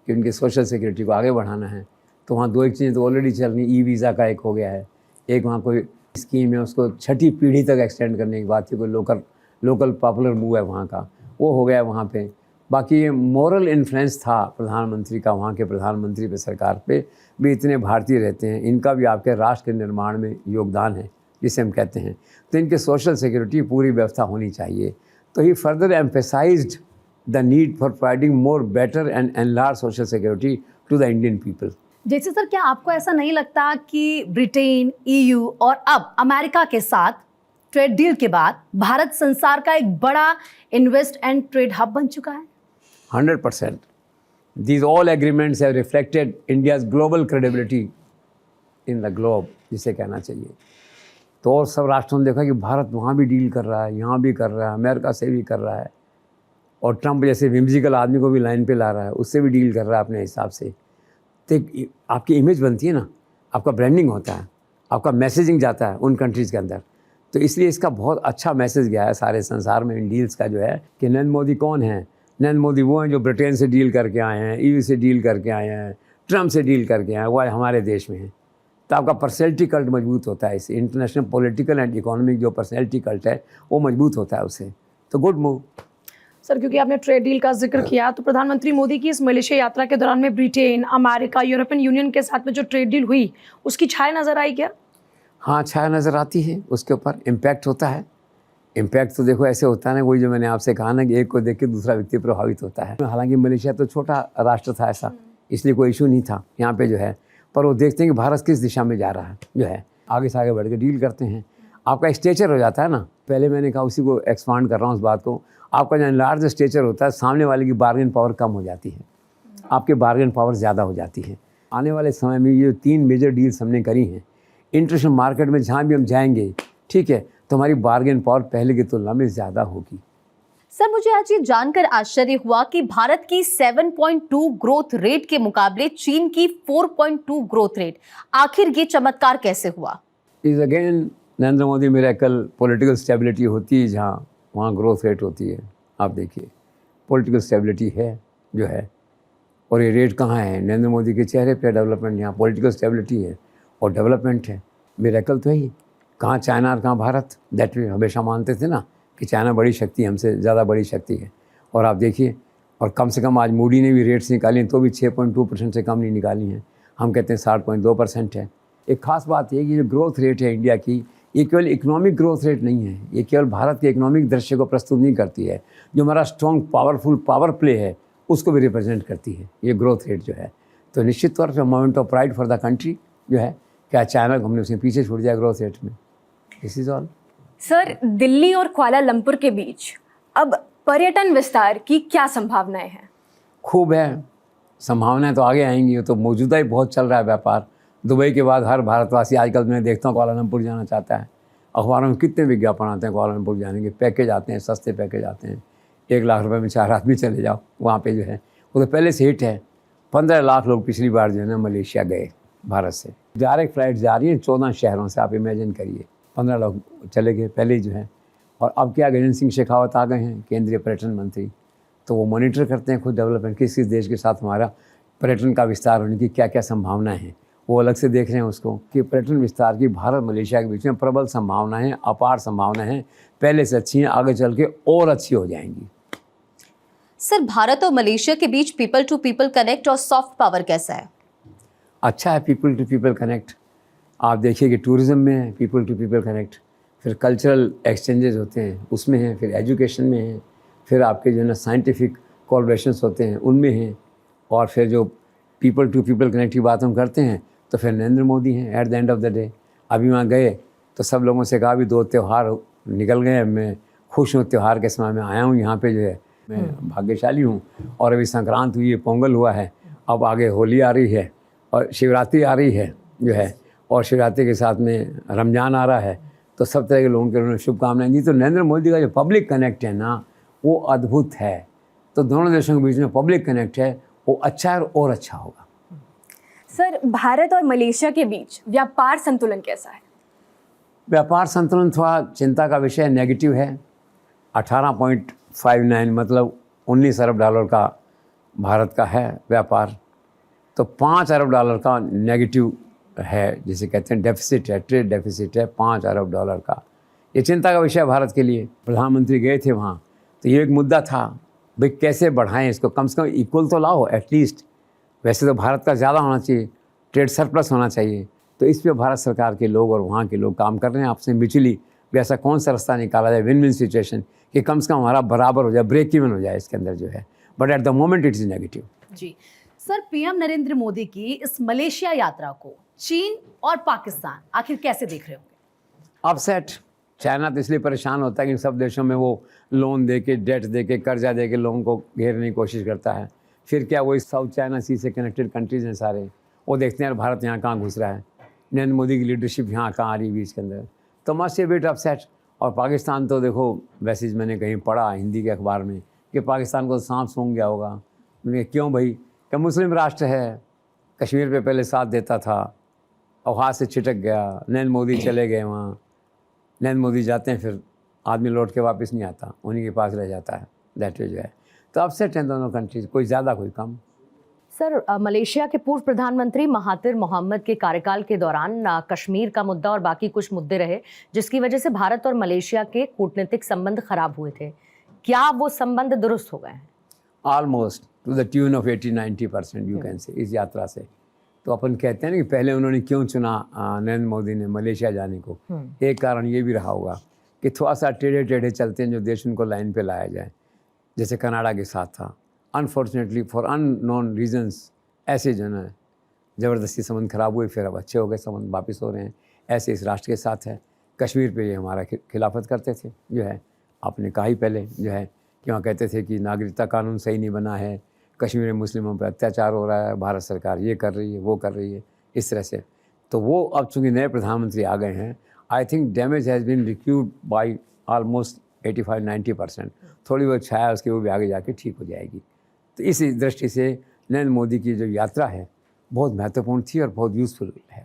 B: कि उनके सोशल सिक्योरिटी को आगे बढ़ाना है, तो वहाँ 2 एक चीज़ें तो ऑलरेडी चल रही। वीज़ा का एक हो गया है, एक वहाँ कोई स्कीम है उसको 6ठी पीढ़ी तक एक्सटेंड करने की बात थी, कोई लोकल पॉपुलर मूव है वहाँ का, वो हो गया वहाँ पे। बाकी ये मोरल इन्फ्लुएंस था प्रधानमंत्री का, वहाँ के प्रधानमंत्री पे, सरकार पे भी इतने भारतीय रहते हैं, इनका भी आपके राष्ट्र के निर्माण में योगदान है जिसे हम कहते हैं, तो इनके सोशल सिक्योरिटी पूरी व्यवस्था होनी चाहिए। तो he further emphasised the need for providing more better and enlarge social security to the Indian people.
C: जैसे सर, क्या आपको ऐसा नहीं लगता कि ब्रिटेन, EU और अब अमेरिका के साथ ट्रेड डील के बाद भारत संसार का एक बड़ा इन्वेस्ट एंड ट्रेड हब बन चुका है?
B: 100%. These all agreements have reflected India's global credibility in the globe, जिसे कहना चाहिए। तो और सब राष्ट्रों ने देखा कि भारत वहाँ भी डील कर रहा है, यहाँ भी कर रहा है, अमेरिका से भी कर रहा है, और ट्रंप जैसे विम्सिकल आदमी को भी लाइन पे ला रहा है, उससे भी डील कर रहा है अपने हिसाब से। तो आपकी इमेज बनती है ना, आपका ब्रांडिंग होता है, आपका मैसेजिंग जाता है उन कंट्रीज़ के अंदर। तो इसलिए इसका बहुत अच्छा मैसेज गया है सारे संसार में इन डील्स का जो है कि नरेंद्र मोदी कौन है। नरेंद्र मोदी वो हैं जो ब्रिटेन से डील करके आए हैं, EU से डील करके आए हैं, ट्रंप से डील करके आए हैं, वो हमारे देश में हैं। तो आपका पर्सनैलिटी कल्ट मजबूत होता है, इससे इंटरनेशनल पॉलिटिकल एंड इकोनॉमिक जो पर्सनैलिटी कल्ट है वो मजबूत होता है उससे। तो गुड मूव।
F: सर क्योंकि आपने ट्रेड डील का जिक्र किया, तो प्रधानमंत्री मोदी की इस मलेशिया यात्रा के दौरान में ब्रिटेन, अमेरिका, यूरोपियन यूनियन के साथ में जो ट्रेड डील हुई उसकी छाया नज़र आई क्या?
B: हाँ, छाया नज़र आती है, उसके ऊपर इम्पैक्ट होता है। इम्पैक्ट तो देखो ऐसे होता है ना, वही जो मैंने आपसे कहा ना कि एक को देख के दूसरा व्यक्ति प्रभावित होता है। हालांकि मलेशिया तो छोटा राष्ट्र था ऐसा, इसलिए कोई इशू नहीं था यहाँ पे जो है, पर वो देखते हैं कि भारत किस दिशा में जा रहा है जो है, आगे से आगे बढ़ के डील करते हैं। आपका स्टेचर हो जाता है ना, पहले मैंने कहा उसी को एक्सपांड कर रहा हूँ उस बात को। आपका जो लार्ज स्टेचर होता है, सामने वाले की बार्गेन पावर कम हो जाती है, आपके बार्गेन पावर ज़्यादा हो जाती है। आने वाले समय में ये 3 मेजर डील्स हमने करी हैं, इंटरनेशनल मार्केट में जहाँ भी हम जाएंगे, ठीक है, तो हमारी बार्गेन पावर पहले की तुलना में ज़्यादा होगी।
E: सर मुझे आज ये जानकर आश्चर्य हुआ कि भारत की 7.2 ग्रोथ रेट के मुकाबले चीन की 4.2 ग्रोथ रेट, आखिर ये चमत्कार कैसे हुआ?
B: Is again Narendra Modi miracle. Political stability होती है जहाँ, वहाँ ग्रोथ रेट होती है। आप देखिए पॉलिटिकल स्टेबिलिटी है जो है, और ये रेट कहाँ है? नरेंद्र मोदी के चेहरे पे डेवलपमेंट। यहाँ पॉलिटिकल स्टेबिलिटी है और डेवलपमेंट है, मिरेकल तो ही। कहाँ चाइना और कहाँ भारत? दैट वे हमेशा मानते थे ना कि चाइना बड़ी शक्ति है, हमसे ज़्यादा बड़ी शक्ति है। और आप देखिए, और कम से कम आज मूडी ने भी रेट्स निकाली हैं तो भी 6.2% से कम नहीं निकाली हैं। हम कहते हैं 60.2% है। एक ख़ास बात ये कि जो ग्रोथ रेट है इंडिया की, ये केवल इकोनॉमिक ग्रोथ रेट नहीं है, ये केवल भारत के इकोनॉमिक दृश्य को प्रस्तुत नहीं करती है, जो हमारा स्ट्रॉन्ग पावरफुल पावर प्ले है उसको भी रिप्रेजेंट करती है ये ग्रोथ रेट जो है। तो निश्चित तौर पर moment of pride for the country जो है, क्या चाइना को हमने उसके पीछे छोड़ दिया ग्रोथ रेट में। This is all.
D: Sir Delhi और कुआलालंपुर के बीच अब पर्यटन विस्तार की क्या संभावनाएं हैं?
B: खूब है, संभावनाएं तो आगे आएंगी। तो मौजूदा ही बहुत चल रहा है व्यापार। दुबई के बाद हर भारतवासी आजकल मैं देखता हूँ कुआलालंपुर जाना चाहता है। अखबारों में कितने विज्ञापन आते हैं कुआलालंपुर जाने के, पैकेज आते हैं, सस्ते पैकेज आते हैं। 1 लाख रुपए में 4 आदमी चले जाओ वहाँ पे जो है, वो तो पहले से हिट है। 15 लाख लोग पिछली बार जो है ना मलेशिया गए भारत से। डायरेक्ट फ्लाइट जा रही है 14 शहरों से, आप इमेजिन करिए। 15 लोग चले गए पहले ही जो है। और अब क्या, गजेंद्र सिंह शेखावत आ गए हैं केंद्रीय पर्यटन मंत्री, तो वो मॉनिटर करते हैं खुद डेवलपमेंट, किस किस देश के साथ हमारा पर्यटन का विस्तार होने की क्या क्या संभावनाएं हैं, वो अलग से देख रहे हैं उसको कि पर्यटन विस्तार की भारत मलेशिया के बीच में प्रबल संभावनाएं हैं, अपार संभावनाएं हैं, पहले से अच्छी हैं, आगे चल के और अच्छी हो जाएंगी।
E: सर, भारत और मलेशिया के बीच पीपल टू पीपल कनेक्ट और सॉफ्ट पावर कैसा है?
B: अच्छा है पीपल टू पीपल कनेक्ट। आप देखिए कि टूरिज़्म में है पीपल टू पीपल कनेक्ट, फिर कल्चरल एक्सचेंजेस होते हैं उसमें हैं, फिर एजुकेशन में है, फिर आपके जो है ना साइंटिफिक कोलैबोरेशंस होते हैं उनमें हैं, और फिर जो पीपल टू पीपल कनेक्ट की बात हम करते हैं तो फिर नरेंद्र मोदी हैं eight the end of the day. अभी वहाँ गए तो सब लोगों से कहा भी 2 त्यौहार निकल गए, मैं खुश हूँ त्यौहार के समय में आया हूँ यहाँ पे, जो है मैं भाग्यशाली हूँ। और अभी संक्रांत हुई है, पोंगल हुआ है, अब आगे होली आ रही है और शिवरात्रि आ रही है जो है, और शिवरात्रि के साथ में रमज़ान आ रहा है, तो सब तरह के लोगों के उन्होंने शुभकामनाएं दी। तो नरेंद्र मोदी का जो पब्लिक कनेक्ट है ना वो अद्भुत है। तो दोनों देशों के बीच में पब्लिक कनेक्ट है, वो अच्छा है और अच्छा होगा।
D: सर, भारत और मलेशिया के बीच व्यापार संतुलन कैसा है?
B: व्यापार संतुलन थोड़ा चिंता का विषय, नेगेटिव है। 18.59 मतलब 19 अरब डॉलर का भारत का है व्यापार, तो 5 अरब डॉलर का नेगेटिव है, जिसे कहते हैं डेफिसिट है, ट्रेड डेफिसिट है 5 अरब डॉलर का। ये चिंता का विषय है भारत के लिए। प्रधानमंत्री गए थे वहाँ, तो ये एक मुद्दा था भाई कैसे बढ़ाएं इसको, कम से कम इक्वल तो लाओ एटलीस्ट। वैसे तो भारत का ज़्यादा होना चाहिए, ट्रेड सरप्लस होना चाहिए, तो इस पे भारत सरकार के लोग और वहाँ के लोग काम कर रहे हैं आपसे म्यूचुअली भी ऐसा कौन सा रास्ता निकाला जाए विन विन सिचुएशन कि कम से कम हमारा बराबर हो जाए, ब्रेक इवन हो जाए इसके अंदर जो है। But at the moment it is negative.
C: जी सर, पीएम नरेंद्र मोदी की इस मलेशिया यात्रा को चीन और पाकिस्तान आखिर कैसे देख रहे होंगे?
B: अपसेट। चाइना तो इसलिए परेशान होता है कि सब देशों में वो लोन दे के, डेट दे के, कर्जा दे के लोगों को घेरने की कोशिश करता है। फिर क्या, वही साउथ चाइना सी से कनेक्टेड कंट्रीज़ हैं सारे, वो देखते हैं भारत यहाँ कहाँ घुस रहा है, नरेंद्र मोदी की लीडरशिप यहाँ कहाँ आ रही है बीच के अंदर, तो मस्ट ए बिट अपसेट। और पाकिस्तान तो देखो, वैसे मैंने कहीं पढ़ा हिंदी के अखबार में कि पाकिस्तान को सांप सूंघ गया होगा। मैंने क्यों भाई, कि मुस्लिम राष्ट्र है, कश्मीर पे पहले साथ देता था और हाथ से छिटक गया, नरेंद्र मोदी चले गए वहाँ, नरेंद्र मोदी जाते हैं फिर आदमी लौट के वापस नहीं आता, उन्हीं के पास रह जाता है, दैट वे जो है। तो अपसेट हैं दोनों कंट्रीज, कोई ज़्यादा कोई कम।
A: सर, मलेशिया के पूर्व प्रधानमंत्री महातिर मोहम्मद के कार्यकाल के दौरान कश्मीर का मुद्दा और बाकी कुछ मुद्दे रहे जिसकी वजह से भारत और मलेशिया के कूटनीतिक संबंध खराब हुए थे। क्या वो संबंध दुरुस्त हो गए हैं?
B: Almost two the tune of 80-90% you can say इस यात्रा से। तो अपन कहते हैं ना कि पहले उन्होंने क्यों चुना नरेंद्र मोदी ने मलेशिया जाने को, एक कारण ये भी रहा होगा कि थोड़ा सा टेढ़े टेढ़े चलते हैं जो देश उनको लाइन पे लाया जाए, जैसे कनाडा के साथ था। अनफॉर्चुनेटली फॉर अननोन रीजंस ऐसे जो है ज़बरदस्ती संबंध खराब हुए, फिर अब अच्छे हो गए, संबंध वापस हो रहे हैं। ऐसे इस राष्ट्र के साथ है। कश्मीर पे ये हमारा खिलाफत करते थे जो है, आपने कहा ही पहले जो है कि वहाँ कहते थे कि नागरिकता कानून सही नहीं बना है, कश्मीर में मुस्लिमों पर अत्याचार हो रहा है, भारत सरकार ये कर रही है वो कर रही है, इस तरह से। तो वो अब चूँकि नए प्रधानमंत्री आ गए हैं, I think damage has been recured by almost 85-90%। थोड़ी बहुत छाया उसकी वो भी आगे जाके ठीक हो जाएगी। तो इस दृष्टि से नरेंद्र मोदी की जो यात्रा है बहुत महत्वपूर्ण थी और बहुत यूज़फुल है।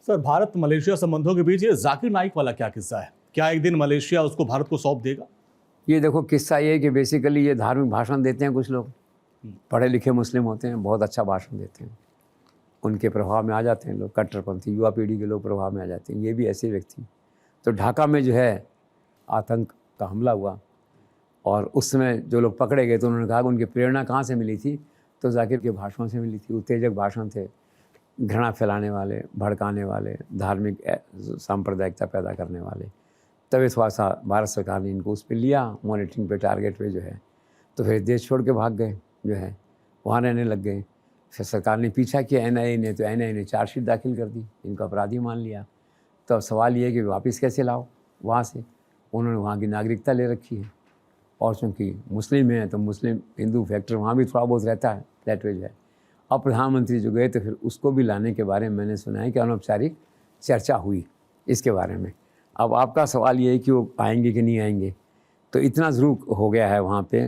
G: सर, भारत मलेशिया संबंधों के बीच ये जाकिर नाइक वाला क्या किस्सा है? क्या एक दिन मलेशिया उसको भारत को सौंप देगा?
B: ये देखो, किस्सा ये है कि बेसिकली ये धार्मिक भाषण देते हैं कुछ लोग, पढ़े लिखे मुस्लिम होते हैं, बहुत अच्छा भाषण देते हैं, उनके प्रभाव में आ जाते हैं लोग, कट्टरपंथी युवा पीढ़ी के लोग प्रभाव में आ जाते हैं। ये भी ऐसे व्यक्ति। तो ढाका में जो है आतंक का हमला हुआ और उस समय जो लोग पकड़े गए तो उन्होंने कहा कि उनकी प्रेरणा कहाँ से मिली थी, तो जाकिर के भाषणों से मिली थी। उत्तेजक भाषण थे, घृणा फैलाने वाले, भड़काने वाले, धार्मिक सांप्रदायिकता पैदा करने वाले। तभी थोड़ा सा भारत सरकार ने इनको उस पर लिया, मॉनिटरिंग पे, टारगेट पे जो है। तो फिर देश छोड़ के भाग गए जो है, वहाँ रहने लग गए। फिर सरकार ने पीछा किया एनआईए ने, तो एनआईए ने चार्जशीट दाखिल कर दी, इनको अपराधी मान लिया। तो अब सवाल ये है कि वापस कैसे लाओ वहाँ से। उन्होंने वहाँ की नागरिकता ले रखी है और चूँकि मुस्लिम हैं तो मुस्लिम हिंदू फैक्टर वहाँ भी थोड़ा बहुत रहता है, दैट वे है। अब प्रधानमंत्री जो गए तो फिर उसको भी लाने के बारे में मैंने सुना है कि अनौपचारिक चर्चा हुई इसके बारे में। अब आपका सवाल ये है कि वो आएंगे कि नहीं आएंगे। तो इतना ज़रूर हो गया है वहाँ पे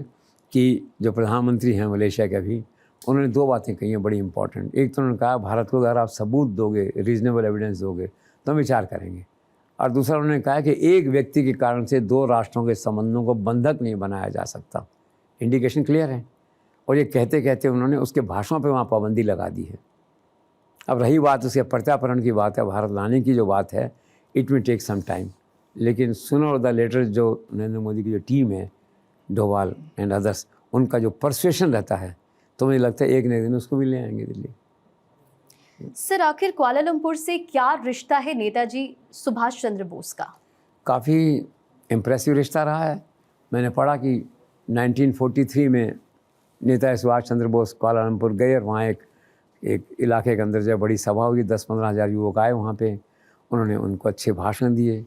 B: कि जो प्रधानमंत्री हैं मलेशिया के, अभी उन्होंने 2 बातें कही हैं बड़ी इंपॉर्टेंट। एक तो उन्होंने कहा भारत को अगर आप सबूत दोगे, रीजनेबल एविडेंस दोगे तो हम विचार करेंगे। और दूसरा उन्होंने कहा कि एक व्यक्ति के कारण से दो राष्ट्रों के संबंधों को बंधक नहीं बनाया जा सकता। इंडिकेशन क्लियर है। और ये कहते कहते उन्होंने उसके भाषणों पे वहाँ पाबंदी लगा दी है। अब रही बात उसके प्रत्यार्पण की बात है, भारत लाने की जो बात है, it will take some time, लेकिन सूनर और द लेटर जो नरेंद्र मोदी की जो टीम है, डोवाल एंड अदर्स, उनका जो परसुएशन रहता है, तो मुझे लगता है एक न एक दिन उसको भी ले आएंगे दिल्ली।
E: सर, आखिर कुआलालंपुर से क्या रिश्ता है नेताजी सुभाष चंद्र बोस का?
B: काफ़ी इम्प्रेसिव रिश्ता रहा है। मैंने पढ़ा कि 1943 में नेताजी सुभाष चंद्र बोस कुआलालंपुर गए और वहाँ एक इलाके के अंदर जब बड़ी सभा हुई, 10-15 हज़ार युवक आए वहाँ पे। उन्होंने उनको अच्छे भाषण दिए,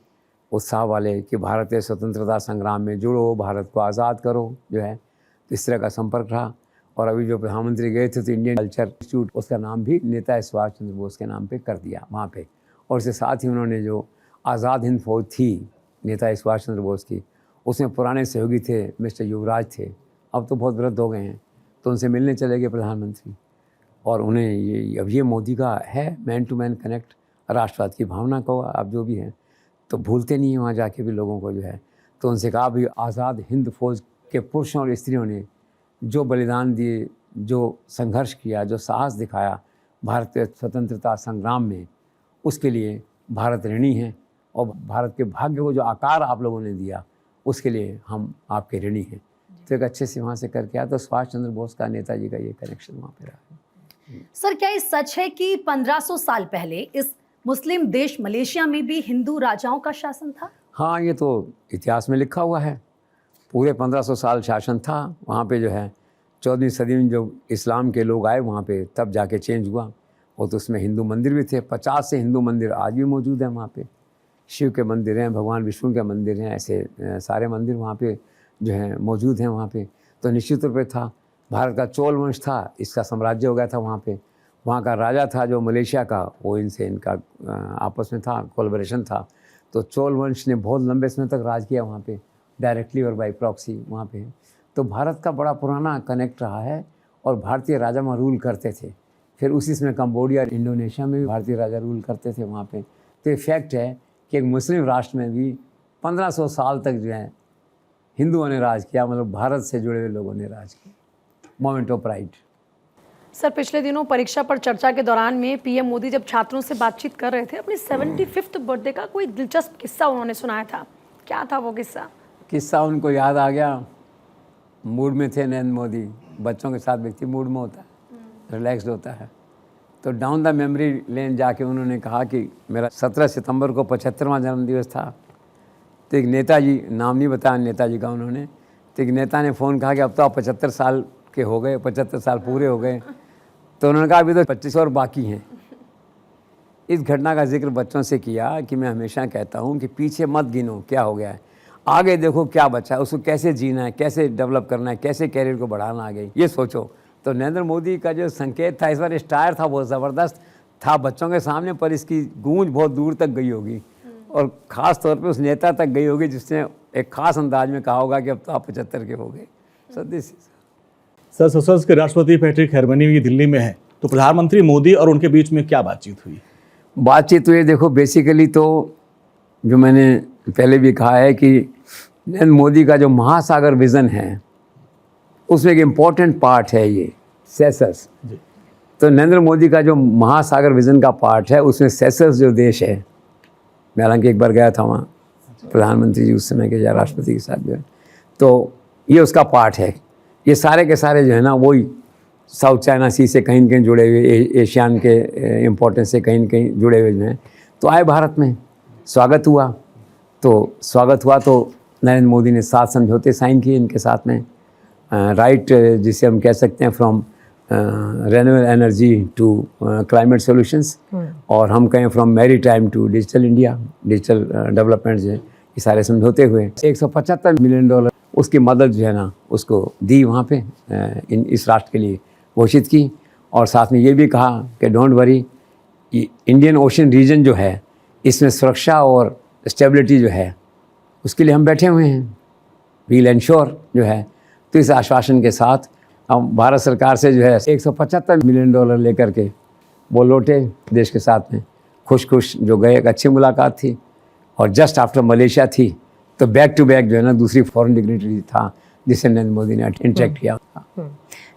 B: उत्साह वाले, कि भारतीय स्वतंत्रता संग्राम में जुड़ो, भारत को आज़ाद करो, जो है। तो इस तरह का संपर्क रहा। और अभी जो प्रधानमंत्री गए थे तो इंडियन कल्चर इंस्टीट्यूट, उसका नाम भी नेताजी सुभाष चंद्र बोस के नाम पे कर दिया वहाँ पे। और इसके साथ ही उन्होंने जो आज़ाद हिंद फौज थी नेताजी सुभाष चंद्र बोस की, उसमें पुराने सहयोगी थे, मिस्टर युवराज थे, अब तो बहुत वृद्ध हो गए हैं, तो उनसे मिलने चले गए प्रधानमंत्री। और उन्हें अब ये मोदी का है मैन टू मैन कनेक्ट, राष्ट्रवाद की भावना को आप जो भी हैं तो भूलते नहीं हैं वहाँ जाके भी लोगों को, जो है। तो उनसे कहा भी आज़ाद हिंद फौज के पुरुषों और स्त्रियों ने जो बलिदान दिए, जो संघर्ष किया, जो साहस दिखाया भारतीय स्वतंत्रता संग्राम में, उसके लिए भारत ऋणी है। और भारत के भाग्य को जो आकार आप लोगों ने दिया, उसके लिए हम आपके ऋणी हैं। तो एक अच्छे से वहाँ से करके आया। तो सुभाष चंद्र बोस का, नेताजी का ये कनेक्शन वहाँ पे रहा है।
C: सर, क्या ये सच है कि 1500 साल पहले इस मुस्लिम देश मलेशिया में भी हिंदू राजाओं का शासन था?
B: हाँ, ये तो इतिहास में लिखा हुआ है। पूरे 1500 साल शासन था वहाँ पे, जो है। 14वीं सदी में जो इस्लाम के लोग आए वहाँ पे, तब जाके चेंज हुआ। और तो उसमें हिंदू मंदिर भी थे, 50 से हिंदू मंदिर आज भी मौजूद हैं वहाँ पे। शिव के मंदिर हैं, भगवान विष्णु के मंदिर हैं, ऐसे सारे मंदिर वहाँ पे जो है मौजूद हैं वहाँ पे। तो निश्चित रूप से था। भारत का चोल वंश था, इसका साम्राज्य हो गया था वहाँ पे। वहाँ का राजा था जो मलेशिया का, वो इनका आपस में था, कोलैबोरेशन था। तो चोल वंश ने बहुत लंबे समय तक राज किया वहाँ पे, डायरेक्टली और बाई प्रॉक्सी वहाँ पे। तो भारत का बड़ा पुराना कनेक्ट रहा है और भारतीय राजा वहाँ रूल करते थे। फिर उसी समय कंबोडिया, इंडोनेशिया में भी भारतीय राजा रूल करते थे वहाँ पे। तो ये फैक्ट है कि एक मुस्लिम राष्ट्र में भी 1500 साल तक जो है हिंदुओं ने राज किया, मतलब भारत से जुड़े हुए लोगों ने राज किया। Moment of pride.
F: सर, पिछले दिनों परीक्षा पर चर्चा के दौरान में पीएम मोदी जब छात्रों से बातचीत कर रहे थे, अपनी 75th बर्थडे का कोई दिलचस्प किस्सा उन्होंने सुनाया था। क्या था वो किस्सा?
B: किस्सा उनको याद आ गया। मूड में थे नरेंद्र मोदी। बच्चों के साथ व्यक्ति मूड में होता है, रिलैक्सड होता है। तो डाउन द मेमोरी लेन जाके उन्होंने कहा कि मेरा 17 सितंबर को 75वां जन्मदिवस था। तो एक नेताजी, नाम नहीं बताया नेताजी का उन्होंने, तो एक नेता ने फ़ोन कहा कि अब तो आप 75 साल के हो गए, 75 साल पूरे हो गए। तो उन्होंने कहा अभी तो 25 और बाकी हैं। इस घटना का जिक्र बच्चों से किया कि मैं हमेशा कहता हूँ कि पीछे मत गिनो क्या हो गया है, आगे देखो क्या बचा है, उसको कैसे जीना है, कैसे डेवलप करना है, कैसे कैरियर को बढ़ाना आगे, ये सोचो। तो नरेंद्र मोदी का जो संकेत था इस बार, स्टायर था, बहुत ज़बरदस्त था बच्चों के सामने, पर इसकी गूंज बहुत दूर तक गई होगी और ख़ास तौर पे उस नेता तक गई होगी जिसने एक ख़ास अंदाज में कहा होगा कि अब तो आप 75 के हो गए। सो दिस
G: सर, सेशल्स के राष्ट्रपति पैट्रिक हेर्मनी भी दिल्ली में है, तो प्रधानमंत्री मोदी और उनके बीच में क्या बातचीत हुई?
B: बातचीत हुई, देखो बेसिकली तो जो मैंने पहले भी कहा है कि नरेंद्र मोदी का जो महासागर विज़न है उसमें एक इम्पॉर्टेंट पार्ट है ये सेशल्स। तो नरेंद्र मोदी का जो महासागर विज़न का पार्ट है उसमें सेशल्स जो देश है, मैं हालांकि एक बार गया था वहाँ, प्रधानमंत्री जी उस समय के या राष्ट्रपति के साथ जो है, तो ये उसका पार्ट है। ये सारे के सारे जो है ना वही साउथ चाइना सी से कहीं न कहीं जुड़े हुए, एशियान के इम्पोर्टेंस से कहीं न कहीं जुड़े हुए जो हैं। तो आए भारत में, स्वागत हुआ। तो स्वागत हुआ तो नरेंद्र मोदी ने 7 समझौते साइन किए इनके साथ में, राइट जिसे हम कह सकते हैं from renewable energy to climate solutions, और हम कहें from maritime to digital India, digital development जो है, ये सारे समझौते हुए। $175 मिलियन उसकी मदद जो है ना उसको दी वहाँ पे, इस राष्ट्र के लिए घोषित की। और साथ में ये भी कहा कि don't worry, Indian Ocean region जो है इसमें सुरक्षा और स्टेबिलिटी जो है उसके लिए हम बैठे हुए हैं, वील एंश्योर जो है। तो इस आश्वासन के साथ हम भारत सरकार से जो है $175 मिलियन लेकर के वो लौटे देश के साथ में, खुश खुश जो गए। एक अच्छी मुलाकात थी और जस्ट आफ्टर मलेशिया थी, तो बैक टू बैक जो है ना दूसरी फॉरेन डिग्निटरी था जिसे नरेंद्र मोदी ने इंटरेक्ट किया।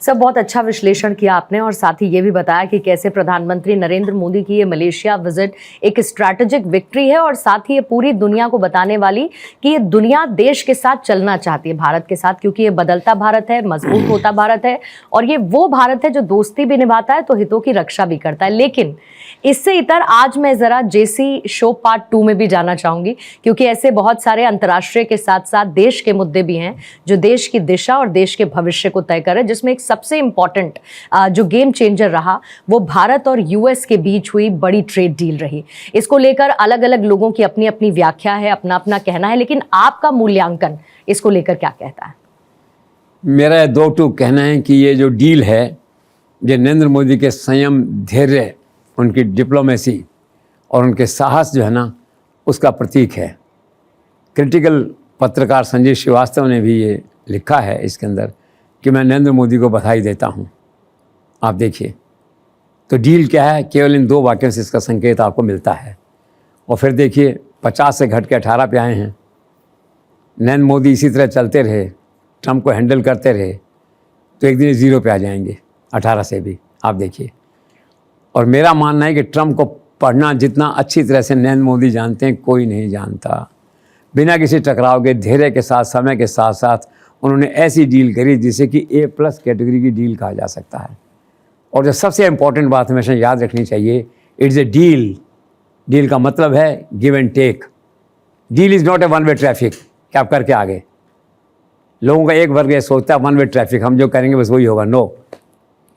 A: सब बहुत अच्छा विश्लेषण किया आपने और साथ ही ये भी बताया कि कैसे प्रधानमंत्री नरेंद्र मोदी की ये मलेशिया विजिट एक स्ट्रैटेजिक विक्ट्री है और साथ ही ये पूरी दुनिया को बताने वाली कि ये दुनिया देश के साथ चलना चाहती है, भारत के साथ, क्योंकि ये बदलता भारत है, मजबूत होता भारत है और ये वो भारत है जो दोस्ती भी निभाता है तो हितों की रक्षा भी करता है। लेकिन इससे इतर आज मैं ज़रा जेसी शो पार्ट 2 में भी जाना चाहूँगी, क्योंकि ऐसे बहुत सारे अंतर्राष्ट्रीय के साथ साथ देश के मुद्दे भी हैं जो देश की दिशा और देश के भविष्य को तय करे, जिसमें एक सबसे इम्पॉर्टेंट जो गेम चेंजर रहा वो भारत और यूएस के बीच हुई बड़ी ट्रेड डील रही। इसको लेकर अलग अलग लोगों की अपनी अपनी व्याख्या है, अपना अपना कहना है, लेकिन आपका मूल्यांकन इसको लेकर क्या कहता है?
B: मेरा 2 कहना है कि ये जो डील है, जो नरेंद्र मोदी के संयम, धैर्य, उनकी डिप्लोमेसी और उनके साहस जो है ना उसका प्रतीक है। क्रिटिकल पत्रकार संजय श्रीवास्तव ने भी ये लिखा है इसके अंदर कि मैं नरेंद्र मोदी को बधाई देता हूँ। आप देखिए तो डील क्या है, केवल इन 2 वाक्यों से इसका संकेत आपको मिलता है। और फिर देखिए 50 से घट के 18 पे आए हैं। नरेंद्र मोदी इसी तरह चलते रहे, ट्रंप को हैंडल करते रहे तो एक दिन 0 पे आ जाएंगे, 18 से भी। आप देखिए, और मेरा मानना है कि ट्रंप को पढ़ना जितना अच्छी तरह से नरेंद्र मोदी जानते हैं कोई नहीं जानता। बिना किसी टकराव के, धैर्य के साथ, समय के साथ साथ उन्होंने ऐसी डील करी जिसे कि A+ कैटेगरी की डील कहा जा सकता है। और जो सबसे इम्पॉर्टेंट बात हमेशा याद रखनी चाहिए, इट्स ए डील। डील का मतलब है give and take. Deal is not a 1 way traffic कि आप करके आ गए। लोगों का एक वर्ग ये सोचता है 1 वे ट्रैफिक, हम जो करेंगे बस वही होगा। नो,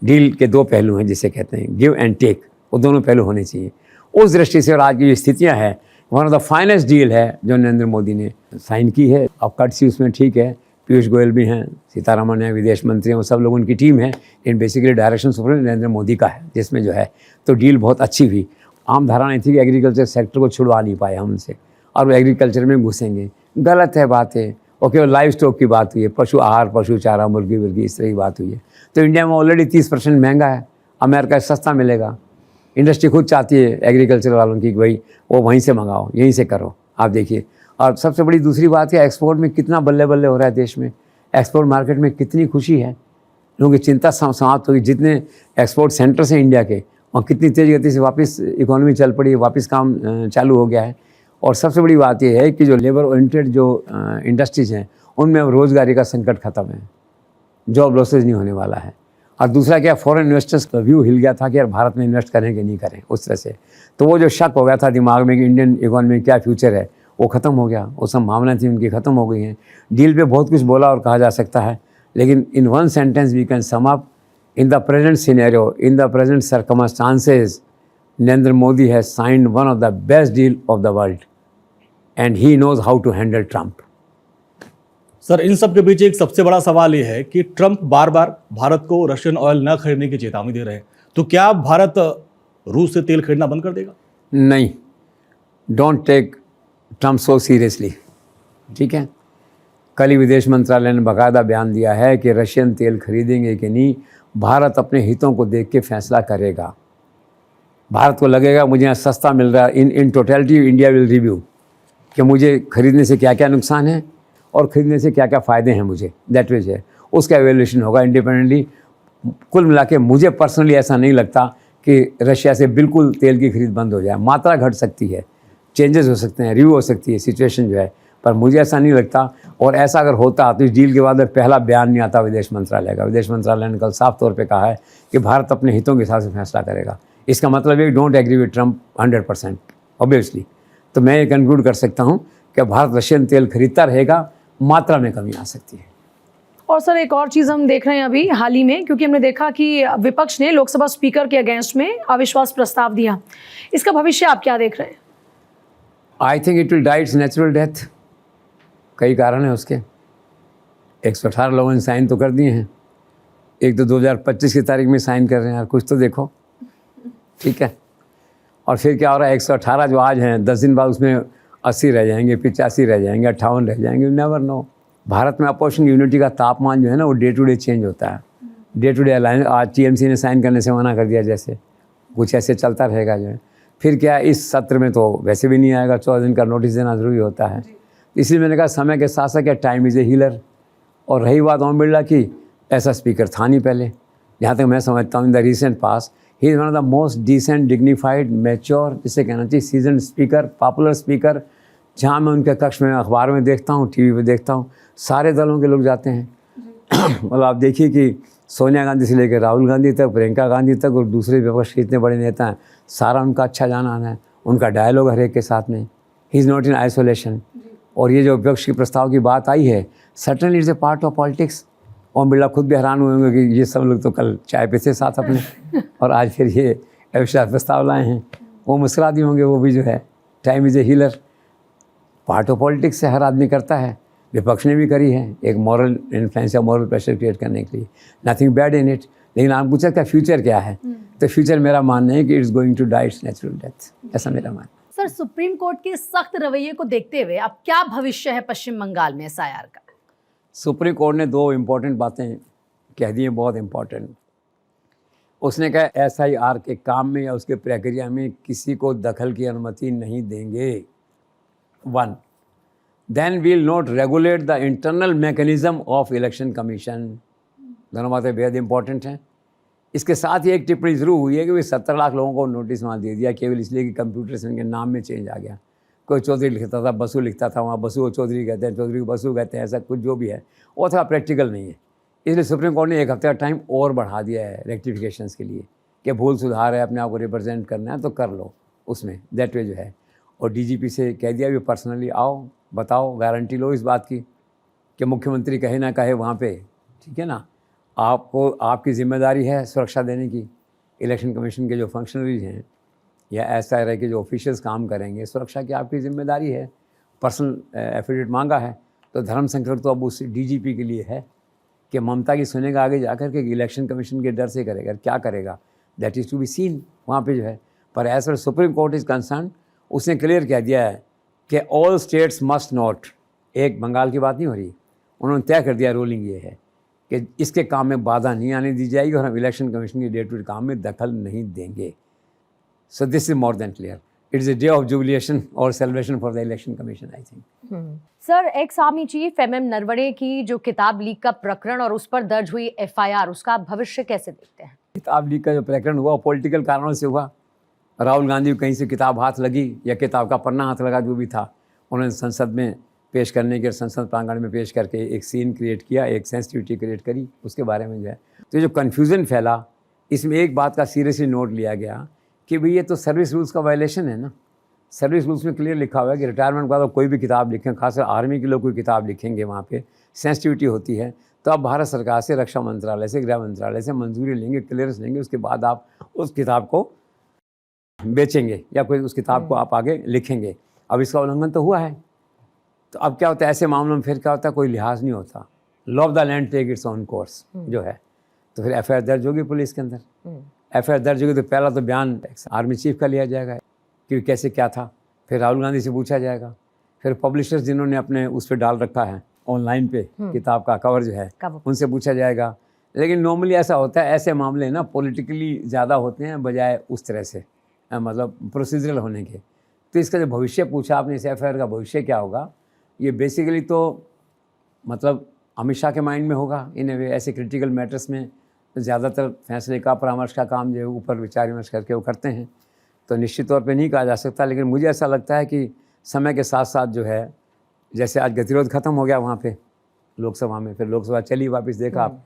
B: डील के 2 पहलू हैं जिसे कहते हैं गिव एंड टेक, वो दोनों पहलू होने चाहिए। उस दृष्टि से और आज की जो स्थितियाँ हैं, one of the finest deal है जो नरेंद्र मोदी ने साइन की है। अब कट सी उसमें ठीक है, पीयूष गोयल भी हैं, सीतारमण है, विदेश मंत्री हैं, वो सब लोग उनकी टीम है। In basically direction super Narendra Modi का है जिसमें जो है तो डील बहुत अच्छी हुई। आम धारणा थी कि एग्रीकल्चर सेक्टर को छुड़वा नहीं पाए हम उनसे और वो एग्रीकल्चर में घुसेंगे। गलत है बातें। और केवल लाइव स्टॉक की बात हुई है, पशु आहार, पशु चारा, मुर्गी वर्गी, इस तरह की बात हुई है। तो इंडिया में ऑलरेडी 30% महंगा है, अमेरिका सस्ता मिलेगा। इंडस्ट्री खुद चाहती है एग्रीकल्चर वालों की कि भाई वो वहीं से मंगाओ, यहीं से करो। आप देखिए, और सबसे बड़ी दूसरी बात है एक्सपोर्ट में कितना बल्ले बल्ले हो रहा है देश में। एक्सपोर्ट मार्केट में कितनी खुशी है, लोगों की चिंता समाप्त होगी। जितने एक्सपोर्ट सेंटर्स हैं इंडिया के, वहाँ कितनी तेज़ गति से वापस इकोनॉमी चल पड़ी, वापस काम चालू हो गया है। और सबसे बड़ी बात यह है कि जो लेबर ओरिएंटेड जो इंडस्ट्रीज़ हैं उनमें अब रोज़गारी का संकट ख़त्म है, जॉब लॉसेज नहीं होने वाला है। और दूसरा क्या, फॉरेन इन्वेस्टर्स का व्यू हिल गया था कि यार भारत में इन्वेस्ट करें कि नहीं करें, उस तरह से। तो वो जो शक हो गया था दिमाग में कि इंडियन इकोनॉमी में क्या फ्यूचर है, वो ख़त्म हो गया। वो संभावना थी उनकी ख़त्म हो गई हैं। डील पे बहुत कुछ बोला और कहा जा सकता है, लेकिन in 1 sentence we can sum up, in the present scenario, in the present circumstances, Narendra Modi has signed one of the best deal of the world and he knows how to handle Trump.
G: Sir, इन सब के बीच एक सबसे बड़ा सवाल ये है कि ट्रंप बार बार भारत को रशियन ऑयल न खरीदने की चेतावनी दे रहे हैं, तो क्या भारत रूस से तेल खरीदना बंद कर देगा?
B: नहीं, don't take Trump so seriously, ठीक है। कल ही विदेश मंत्रालय ने बाकायदा बयान दिया है कि रशियन तेल खरीदेंगे कि नहीं, भारत अपने हितों को देख के फैसला करेगा। भारत को लगेगा मुझे यहाँ सस्ता मिल रहा है, in totality India will review कि मुझे खरीदने से क्या क्या नुकसान है और ख़रीदने से क्या क्या फ़ायदे हैं मुझे, दैट विच है, उसका एवेल्यूशन होगा इंडिपेंडेंटली। कुल मिला के मुझे पर्सनली ऐसा नहीं लगता कि रशिया से बिल्कुल तेल की खरीद बंद हो जाए। मात्रा घट सकती है, चेंजेस हो सकते हैं, रिव्यू हो सकती है सिचुएशन जो है, पर मुझे ऐसा नहीं लगता। और ऐसा अगर होता तो इस डील के बाद पहला बयान नहीं आता विदेश मंत्रालय का। विदेश मंत्रालय ने कल साफ तौर पे कहा है कि भारत अपने हितों के हिसाब से फैसला करेगा। इसका मतलब है don't agree with Trump 100% obviously. तो मैं ये कंक्लूड कर सकता हूँ कि भारत रशियन तेल खरीदता रहेगा, मात्रा में कमी आ सकती है।
F: और सर एक और चीज़ हम देख रहे हैं अभी हाल ही में, क्योंकि हमने देखा कि विपक्ष ने लोकसभा स्पीकर के अगेंस्ट में अविश्वास प्रस्ताव दिया, इसका भविष्य आप क्या देख रहे हैं?
B: I think it will die its natural death. कई कारण हैं उसके। 118 लोगों ने साइन तो कर दिए हैं, एक तो 2025 की तारीख में साइन कर रहे हैं, यार कुछ तो देखो, ठीक है। और फिर क्या हो रहा है, 118 जो आज हैं 10 दिन बाद उसमें 80 रह जाएंगे, 85 रह जाएंगे, 58 रह जाएंगे, नेवर नो। भारत में अपोजिशन यूनिटी का तापमान जो है ना वो डे टू डे चेंज होता है। डे टू डे अलायंस, आज टीएमसी ने साइन करने से मना कर दिया, जैसे कुछ ऐसे चलता रहेगा जो है। फिर क्या है, इस सत्र में तो वैसे भी नहीं आएगा, 14 दिन का नोटिस देना ज़रूरी होता है। इसलिए मैंने कहा समय के साथ साथ क्या टाइम इज़ ए हीलर। और रही बात ओम बिरला की, ऐसा स्पीकर था नहीं पहले, जहाँ तक मैं समझता हूँ। इन द रिसेंट पास ही is one of the most decent, dignified, mature, जिसे कहना चाहिए सीजन स्पीकर, पॉपुलर स्पीकर। जहाँ मैं उनके कक्ष में अखबार में देखता हूँ, टीवी पे देखता हूँ, सारे दलों के लोग जाते हैं। मतलब आप देखिए कि सोनिया गांधी से लेकर राहुल गांधी तक, प्रियंका गांधी तक और दूसरे विपक्ष के इतने बड़े नेता हैं, सारा उनका अच्छा जाना आना है, उनका डायलॉग हर एक के साथ में। He is not in isolation. और ये जो विपक्ष के प्रस्ताव की बात आई है, certainly it's a part of politics. Om Birla खुद भी हैरान हुए होंगे कि ये सब लोग तो कल चाय पे थे साथ अपने और आज फिर ये अविश्वास प्रस्ताव लाए हैं। वो मुस्कुरा दिए होंगे, वो भी जो है time is a healer. Part of politics से हर आदमी करता है, विपक्ष ने भी करी है, एक मॉरल इन्फ्लुएंस या मॉरल प्रेशर क्रिएट करने के लिए। Nothing bad in it. लेकिन आप पूछा क्या फ्यूचर क्या है, तो फ्यूचर मेरा मानना है कि it's going to die its natural death, ऐसा मेरा मानना है।
C: सर, सुप्रीम कोर्ट के सख्त रवैये को देखते हुए अब क्या भविष्य है पश्चिम बंगाल में एसआईआर का?
B: सुप्रीम कोर्ट ने 2 इम्पॉर्टेंट बातें कह दी हैं, बहुत इम्पॉर्टेंट। उसने कहा एसआईआर के काम में या उसके प्रक्रिया में किसी को दखल की अनुमति नहीं देंगे। 1, then we'll not regulate the internal mechanism of election commission. दोनों बातें बेहद इंपॉर्टेंट हैं। इसके साथ ही एक टिप्पणी ज़रूर हुई है कि वे 17 लाख लोगों को नोटिस वहाँ दे दिया, केवल इसलिए कि कंप्यूटर से उनके नाम में चेंज आ गया। कोई चौधरी लिखता था, बसु लिखता था, वहाँ बसु को चौधरी कहते हैं, चौधरी को बसु कहते हैं, ऐसा कुछ जो भी है वो थोड़ा प्रैक्टिकल नहीं है। इसलिए सुप्रीम कोर्ट ने 1 हफ्ते का टाइम और बढ़ा दिया है रेक्टिफिकेशंस के लिए कि भूल सुधार है, अपने आप को रिप्रेजेंट करना है तो कर लो उसमें, दैट वे जो है। और डीजीपी से कह दिया भी पर्सनली आओ, बताओ, गारंटी लो इस बात की कि मुख्यमंत्री कहे ना कहे वहाँ पे, ठीक है ना, आपको आपकी जिम्मेदारी है सुरक्षा देने की। इलेक्शन कमीशन के जो फंक्शनरीज हैं या एसआईआर के जो ऑफिशियल्स काम करेंगे, सुरक्षा की आपकी जिम्मेदारी है। पर्सनल एफिडेविट मांगा है तो धर्म संकट तो अब उस डीजीपी के लिए है कि ममता की सुनेगा आगे जाकर के इलेक्शन कमीशन के डर से करेगा, क्या करेगा, that is to be seen वहाँ पे जो है। पर एज पर सुप्रीम कोर्ट इज़ कंसर्न, उसने क्लियर कह दिया है कि ऑल स्टेट्स मस्ट नॉट, एक बंगाल की बात नहीं हो रही, उन्होंने तय कर दिया रूलिंग ये है कि इसके काम में बाधा नहीं आने दी जाएगी और हम इलेक्शन कमीशन के डे टू डे काम में दखल नहीं देंगे। So this is more than clear. It is a day of jubilation और celebration for the election commission, I think.
A: Sir, ex army chief MM Naravane की जो किताब लीक का प्रकरण और उस पर दर्ज हुई FIR, उसका आप भविष्य कैसे देखते हैं?
B: किताब लीक का जो प्रकरण हुआ पॉलिटिकल कारणों से हुआ। राहुल गांधी को कहीं से किताब हाथ लगी या किताब का पन्ना हाथ लगा, जो भी था, उन्होंने संसद में पेश करने के, संसद प्रांगण में पेश करके एक सीन क्रिएट किया, एक सेंसिटिविटी क्रिएट करी उसके बारे में जो है। तो जो कन्फ्यूज़न फैला, इसमें एक बात का सीरियसली नोट लिया गया कि भाई ये तो सर्विस रूल्स का वायलेशन है ना। सर्विस रूल्स में क्लियर लिखा हुआ है कि रिटायरमेंट के बाद कोई भी किताब लिखें, खासकर आर्मी के लोग कोई किताब लिखेंगे, वहाँ पे सेंसिटिविटी होती है, तो आप भारत सरकार से, रक्षा मंत्रालय से, गृह मंत्रालय से मंजूरी लेंगे, क्लियरेंस लेंगे, उसके बाद आप उस किताब को बेचेंगे या कोई उस किताब को आप आगे लिखेंगे। अब इसका उल्लंघन तो हुआ है, तो अब क्या होता है ऐसे मामलों में, फिर क्या होता है, कोई लिहाज नहीं होता, law of the land take its own course जो है। तो फिर FIR दर्ज होगी पुलिस के अंदर। FIR दर्ज होगी तो पहला तो बयान आर्मी चीफ का लिया जाएगा कि कैसे क्या था, फिर राहुल गांधी से पूछा जाएगा, फिर पब्लिशर्स जिन्होंने अपने उस पर डाल रखा है ऑनलाइन पे किताब का कवर जो है, उनसे पूछा जाएगा। लेकिन नॉर्मली ऐसा होता है, ऐसे मामले ना पॉलिटिकली ज़्यादा होते हैं बजाय उस तरह से, मतलब प्रोसीजरल होने के। तो इसका जो भविष्य पूछा आपने, इस FIR का भविष्य क्या होगा, ये बेसिकली तो मतलब अमित शाह के माइंड में होगा इन ए वे। ऐसे क्रिटिकल मैटर्स में ज़्यादातर फैसले का, परामर्श का काम जो है ऊपर विचार विमर्श करके वो करते हैं, तो निश्चित तौर पे नहीं कहा जा सकता। लेकिन मुझे ऐसा लगता है कि समय के साथ साथ जो है, जैसे आज गतिरोध खत्म हो गया वहाँ पे लोकसभा में, फिर लोकसभा चली वापस, देखा आप,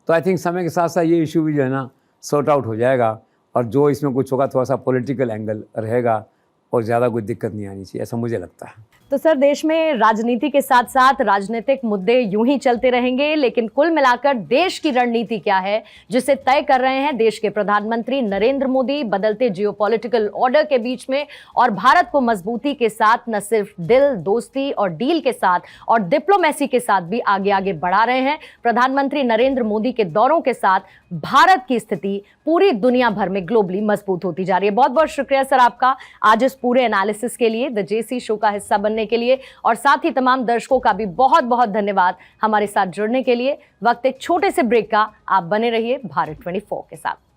B: तो आई थिंक समय के साथ साथ ये इशू भी जो है ना सॉर्ट आउट हो जाएगा, और जो इसमें कुछ होगा थोड़ा सा पॉलिटिकल एंगल रहेगा और ज़्यादा कोई दिक्कत नहीं आनी चाहिए, ऐसा मुझे लगता है।
A: तो सर, देश में राजनीति के साथ साथ राजनीतिक मुद्दे यूं ही चलते रहेंगे, लेकिन कुल मिलाकर देश की रणनीति क्या है, जिसे तय कर रहे हैं देश के प्रधानमंत्री नरेंद्र मोदी, बदलते जियोपॉलिटिकल ऑर्डर के बीच में, और भारत को मजबूती के साथ न सिर्फ दिल, दोस्ती और डील के साथ और डिप्लोमेसी के साथ भी आगे आगे बढ़ा रहे हैं। प्रधानमंत्री नरेंद्र मोदी के दौरों के साथ भारत की स्थिति पूरी दुनिया भर में ग्लोबली मजबूत होती जा रही है। बहुत बहुत शुक्रिया सर आपका आज इस पूरे एनालिसिस के लिए, द JC शो का हिस्सा बनने के लिए, और साथ ही तमाम दर्शकों का भी बहुत बहुत धन्यवाद हमारे साथ जुड़ने के लिए। वक्त एक छोटे से ब्रेक का, आप बने रहिए भारत 24 के साथ।